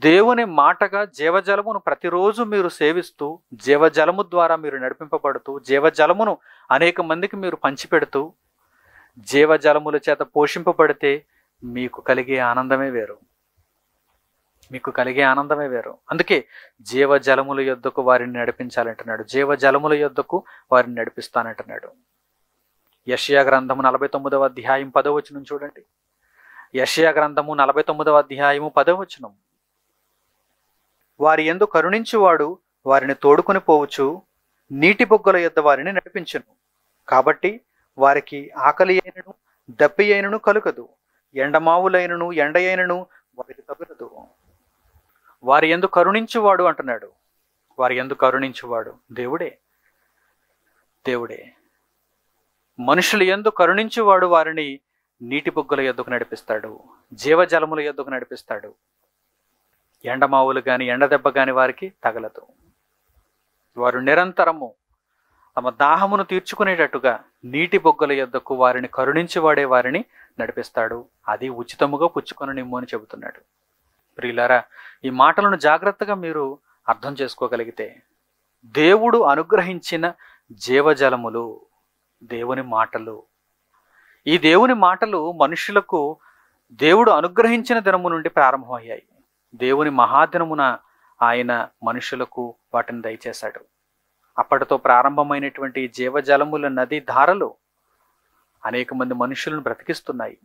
దేవుని మాటగా జీవజలమును ప్రతిరోజు మీరు సేవిస్తూ, జీవజలము ద్వారా మీరు నడిపింపబడుతూ, జీవజలమును అనేక మందికి మీరు పంచిపెడుతూ, జీవజలముల చేత పోషింపబడితే మీకు కలిగే ఆనందమే వేరు, మీకు కలిగే ఆనందమే వేరు. అందుకే జీవజలముల యొద్దకు వారిని నడిపించాలంటున్నాడు, జీవజలముల యొద్దకు వారిని నడిపిస్తానంటున్నాడు. యెషయా గ్రంథము 49వ అధ్యాయం 10వ వచనం చూడండి. యెషయా గ్రంథము 49వ అధ్యాయము 10వ వచనం. వారి యందు కరుణించువాడు వారిని తోడుకొని పోవచ్చు, నీటి బొగ్గల యొద్ద వారిని నడిపించును. కాబట్టి వారికి ఆకలి అయినను దప్పి అయినను కలుగదు, ఎండమావులైనను ఎండ అయినను వారికి తగులదు. వారి యందు కరుణించువాడు అంటున్నాడు. వారి యందు కరుణించువాడు దేవుడే, దేవుడే. మనుషుల యందు కరుణించువాడు వారిని నీటి బొగ్గల యొద్దకు నడిపిస్తాడు, జీవజలముల యొద్దకు నడిపిస్తాడు. ఎండమావులు కానీ ఎండదెబ్బ కానీ వారికి తగలదు. వారు నిరంతరము తమ దాహమును తీర్చుకునేటట్టుగా నీటి బొగ్గల యొద్దకు వారిని కరుణించి వారిని నడిపిస్తాడు. అది ఉచితముగా పుచ్చుకొననిమ్ము అని చెబుతున్నాడు. ప్రియులారా, ఈ మాటలను జాగ్రత్తగా మీరు అర్థం చేసుకోగలిగితే, దేవుడు అనుగ్రహించిన జీవజలములు దేవుని మాటలు. ఈ దేవుని మాటలు మనుషులకు దేవుడు అనుగ్రహించిన దినము నుండి ప్రారంభమయ్యాయి. దేవుని మహాదినమున ఆయన మనుషులకు వాటిని దయచేశాడు. అప్పటితో ప్రారంభమైనటువంటి జీవజలముల నది ధారలు అనేక మంది మనుషులను బ్రతికిస్తున్నాయి.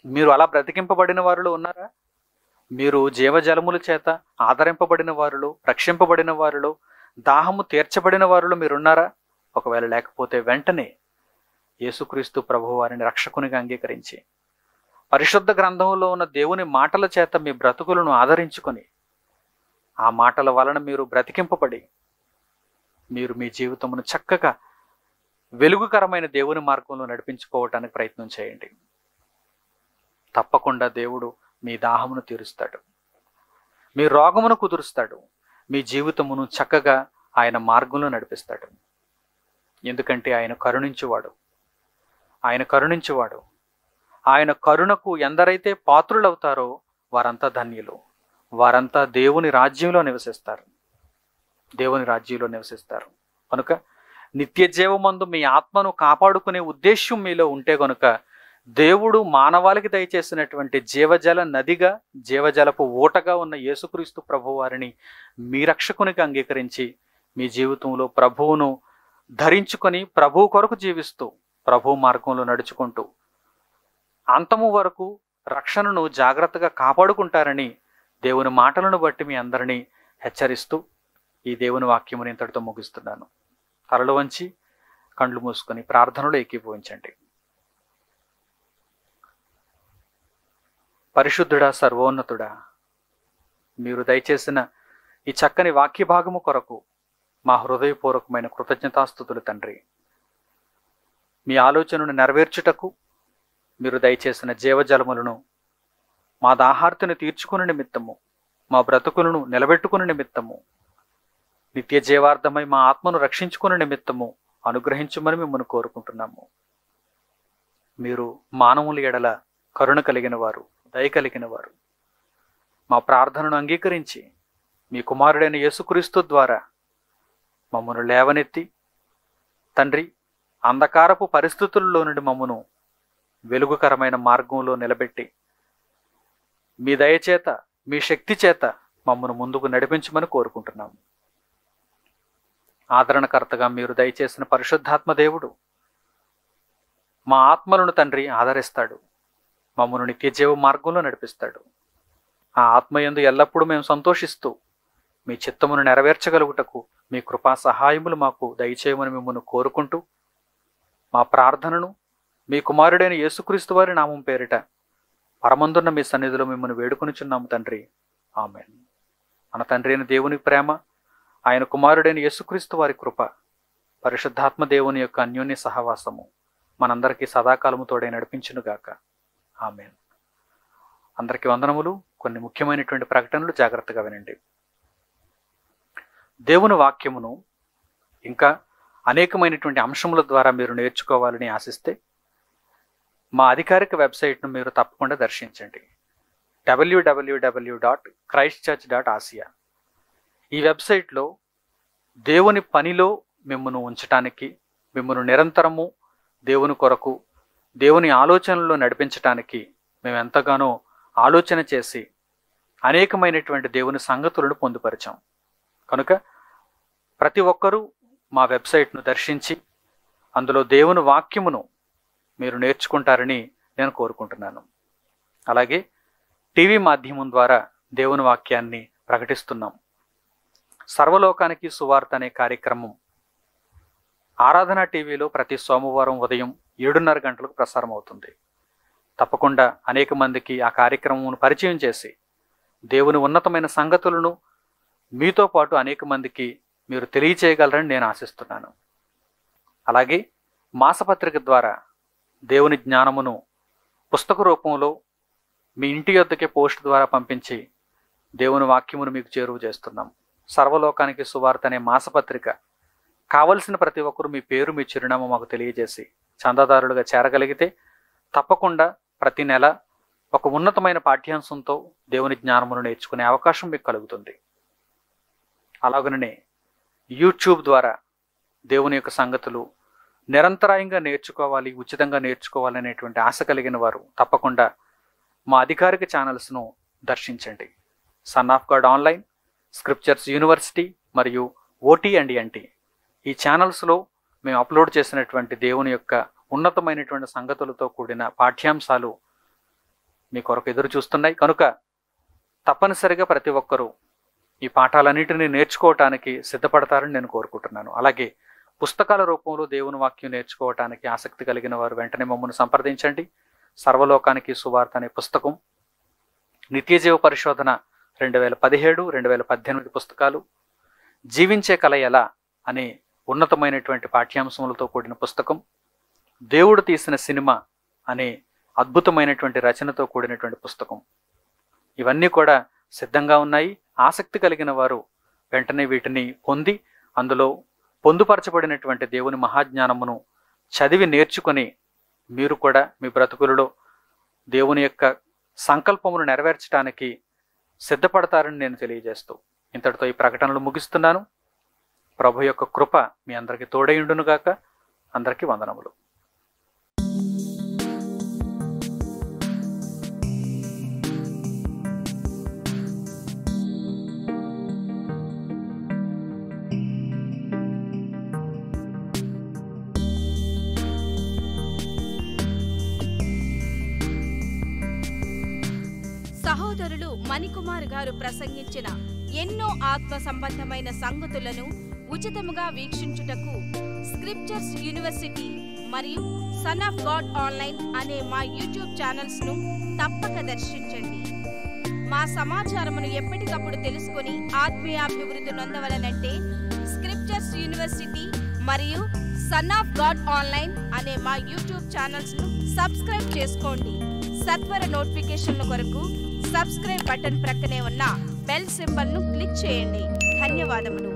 మీరు అలా బ్రతికింపబడిన వారిలో ఉన్నారా? మీరు జీవజలముల చేత ఆదరింపబడిన వారిలో, రక్షింపబడిన వారిలో, దాహము తీర్చబడిన వారిలో మీరున్నారా? ఒకవేళ లేకపోతే వెంటనే యేసుక్రీస్తు ప్రభువు వారిని రక్షకునిగా అంగీకరించి పరిశుద్ధ గ్రంథంలో ఉన్న దేవుని మాటల చేత మీ బ్రతుకులను ఆదరించుకొని, ఆ మాటల వలన మీరు బ్రతికింపబడి, మీరు మీ జీవితమును చక్కగా వెలుగుకరమైన దేవుని మార్గంలో నడిపించుకోవటానికి ప్రయత్నం చేయండి. తప్పకుండా దేవుడు మీ దాహమును తీరుస్తాడు, మీ రోగమును కుదురుస్తాడు, మీ జీవితమును చక్కగా ఆయన మార్గంలో నడిపిస్తాడు. ఎందుకంటే ఆయన కరుణించువాడు, ఆయన కరుణించువాడు. ఆయన కరుణకు ఎందరైతే పాత్రులవుతారో వారంతా ధన్యులు, వారంతా దేవుని రాజ్యంలో నివసిస్తారు, దేవుని రాజ్యంలో నివసిస్తారు. కనుక నిత్య జీవమందు మీ ఆత్మను కాపాడుకునే ఉద్దేశ్యం మీలో ఉంటే కనుక దేవుడు మానవాళికి దయచేసినటువంటి జీవజల నదిగా, జీవజలపు ఊటగా ఉన్న యేసుక్రీస్తు ప్రభువు వారిని మీ రక్షకునిగా అంగీకరించి మీ జీవితంలో ప్రభువును ధరించుకొని ప్రభువు కొరకు జీవిస్తూ, ప్రభు మార్గంలో నడుచుకుంటూ అంతము వరకు రక్షణను జాగ్రత్తగా కాపాడుకుంటారని దేవుని మాటలను బట్టి మీ అందరినీ హెచ్చరిస్తూ ఈ దేవుని వాక్యముని ఇంతటితో ముగిస్తున్నాను. తలలు వంచి కండ్లు మూసుకొని ప్రార్థనలో ఏకీభవించండి. పరిశుద్ధుడా, సర్వోన్నతుడా, మీరు దయచేసిన ఈ చక్కని వాక్య భాగము కొరకు మా హృదయపూర్వకమైన కృతజ్ఞతాస్తుతులు తండ్రి. మీ ఆలోచనను నెరవేర్చుటకు మీరు దయచేసిన జీవజలములను మా దాహార్తిని తీర్చుకుని నిమిత్తము, మా బ్రతుకులను నిలబెట్టుకుని నిమిత్తము, నిత్య జీవార్థమై మా ఆత్మను రక్షించుకుని నిమిత్తము అనుగ్రహించమని మిమ్మల్ని కోరుకుంటున్నాము. మీరు మానవుల ఎడల కరుణ కలిగిన వారు, దయ కలిగిన వారు. మా ప్రార్థనను అంగీకరించి మీ కుమారుడైన యేసుక్రీస్తు ద్వారా మమ్మను లేవనెత్తి తండ్రి, అంధకారపు పరిస్థితుల్లో నుండి మమ్మను వెలుగుకరమైన మార్గంలో నిలబెట్టి మీ దయచేత, మీ శక్తి చేత మమ్మను ముందుకు నడిపించమని కోరుకుంటున్నాము. ఆదరణకర్తగా మీరు దయచేసిన పరిశుద్ధాత్మ దేవుడు మా ఆత్మలను తండ్రి ఆదరిస్తాడు, మమ్మను నిత్యజీవ మార్గంలో నడిపిస్తాడు. ఆ ఆత్మయందు ఎల్లప్పుడూ మేము సంతోషిస్తూ మీ చిత్తమును నెరవేర్చగలుగుటకు మీ కృపా సహాయములు మాకు దయచేయమని మిమ్మల్ని కోరుకుంటూ మా ప్రార్థనను మీ కుమారుడైన యేసుక్రీస్తు వారి నామం పేరిట పరమందున్న మీ సన్నిధిలో మిమ్మల్ని వేడుకొనిచున్నాము తండ్రి. ఆమేన్. మన తండ్రి అయిన దేవుని ప్రేమ, ఆయన కుమారుడైన యేసుక్రీస్తు వారి కృప, పరిశుద్ధాత్మ దేవుని యొక్క అన్యోన్య సహవాసము మనందరికీ సదాకాలము తోడై నడిపించునుగాక. ఆమేన్. అందరికీ వందనములు. కొన్ని ముఖ్యమైనటువంటి ప్రకటనలు జాగ్రత్తగా వినండి. దేవుని వాక్యమును ఇంకా అనేకమైనటువంటి అంశముల ద్వారా మీరు నేర్చుకోవాలని ఆశిస్తే మా అధికారిక వెబ్సైట్ను మీరు తప్పకుండా దర్శించండి. www.christchurch.asia. ఈ వెబ్సైట్లో దేవుని పనిలో మిమ్మల్ని ఉంచటానికి, మిమ్మల్ని నిరంతరము దేవుని కొరకు, దేవుని ఆలోచనలో నడిపించటానికి మేము ఎంతగానో ఆలోచన చేసి అనేకమైనటువంటి దేవుని సంగతులను పొందుపరిచాం. కనుక ప్రతి ఒక్కరూ మా వెబ్సైట్ను దర్శించి అందులో దేవుని వాక్యమును మీరు నేర్చుకుంటారని నేను కోరుకుంటున్నాను. అలాగే టీవీ మాధ్యమం ద్వారా దేవుని వాక్యాన్ని ప్రకటిస్తున్నాం. సర్వలోకానికి సువార్త అనే కార్యక్రమం ఆరాధన టీవీలో ప్రతి సోమవారం ఉదయం 7:30 గంటలకు ప్రసారం అవుతుంది. తప్పకుండా అనేక మందికి ఆ కార్యక్రమమును పరిచయం చేసి దేవుని ఉన్నతమైన సంగతులను మీతో పాటు అనేక మందికి మీరు తెలియచేయగలరని నేను ఆశిస్తున్నాను. అలాగే మాసపత్రిక ద్వారా దేవుని జ్ఞానమును పుస్తక రూపంలో మీ ఇంటి యొద్దకే పోస్ట్ ద్వారా పంపించి దేవుని వాక్యమును మీకు చేరువ చేస్తున్నాం. సర్వలోకానికి సువార్త అనే మాసపత్రిక కావలసిన ప్రతి ఒక్కరు మీ పేరు, మీ చిరునామా మాకు తెలియజేసి చందాదారులుగా చేరగలిగితే తప్పకుండా ప్రతి నెల ఒక ఉన్నతమైన పాఠ్యాంశంతో దేవుని జ్ఞానమును నేర్చుకునే అవకాశం మీకు కలుగుతుంది. అలాగనే యూట్యూబ్ ద్వారా దేవుని యొక్క సంగతులు నిరంతరాయంగా నేర్చుకోవాలి, ఉచితంగా నేర్చుకోవాలి అనేటువంటి ఆశ కలిగిన వారు తప్పకుండా మా అధికారిక ఛానల్స్ను దర్శించండి. Son of God online, scriptures university మరియు OT&NT. ఈ ఛానల్స్లో మేము అప్లోడ్ చేసినటువంటి దేవుని యొక్క ఉన్నతమైనటువంటి సంగతులతో కూడిన పాఠ్యాంశాలు మీ కొరకు ఎదురు చూస్తున్నాయి. కనుక తప్పనిసరిగా ప్రతి ఒక్కరూ ఈ పాఠాలన్నింటినీ నేర్చుకోవటానికి సిద్ధపడతారని నేను కోరుకుంటున్నాను. అలాగే పుస్తకాల రూపంలో దేవుని వాక్యం నేర్చుకోవటానికి ఆసక్తి కలిగిన వారు వెంటనే మమ్మల్ని సంప్రదించండి. సర్వలోకానికి సువార్త అనే పుస్తకం, నిత్యజీవ పరిశోధన 2017, 2018 పుస్తకాలు, జీవించే కల ఎలా అనే ఉన్నతమైనటువంటి పాఠ్యాంశములతో కూడిన పుస్తకం, దేవుడు తీసిన సినిమా అనే అద్భుతమైనటువంటి రచనతో కూడినటువంటి పుస్తకం, ఇవన్నీ కూడా సిద్ధంగా ఉన్నాయి. ఆసక్తి కలిగిన వారు వెంటనే వీటిని పొంది అందులో పొందుపరచబడినటువంటి దేవుని మహాజ్ఞానమును చదివి నేర్చుకొని మీరు కూడా మీ బ్రతుకులలో దేవుని యొక్క సంకల్పమును నెరవేర్చడానికి సిద్ధపడతారని నేను తెలియజేస్తూ ఇంతటితో ఈ ప్రకటనలు ముగిస్తున్నాను. ప్రభు యొక్క కృప మీ అందరికీ తోడైండునుగాక. అందరికీ వందనములు. సహోదరులు మణికుమార్ గారు ప్రసంగించిన ఎన్నో ఆత్మ సంబంధమైన సంగతులను ఉచితముగా వీక్షించుటకు స్క్రిప్చర్స్ యూనివర్సిటీ మరియు సన్ ఆఫ్ గాడ్ ఆన్లైన్ అనే మా యూట్యూబ్ ఛానల్స్ ను తప్పక దర్శించండి. మా సమాచారమును ఎప్పటికప్పుడు తెలుసుకొని ఆత్మీయాభివృద్ధి నొందవలనంటే స్క్రిప్చర్స్ యూనివర్సిటీ మరియు సన్ ఆఫ్ గాడ్ ఆన్లైన్ అనే మా యూట్యూబ్ ఛానల్స్ ను సబ్స్క్రైబ్ చేసుకోండి. సత్వర నోటిఫికేషన్ల కొరకు సబ్స్క్రైబ్ బటన్ ప్రక్కనే ఉన్న బెల్ సింబల్ను క్లిక్ చేయండి. ధన్యవాదములు.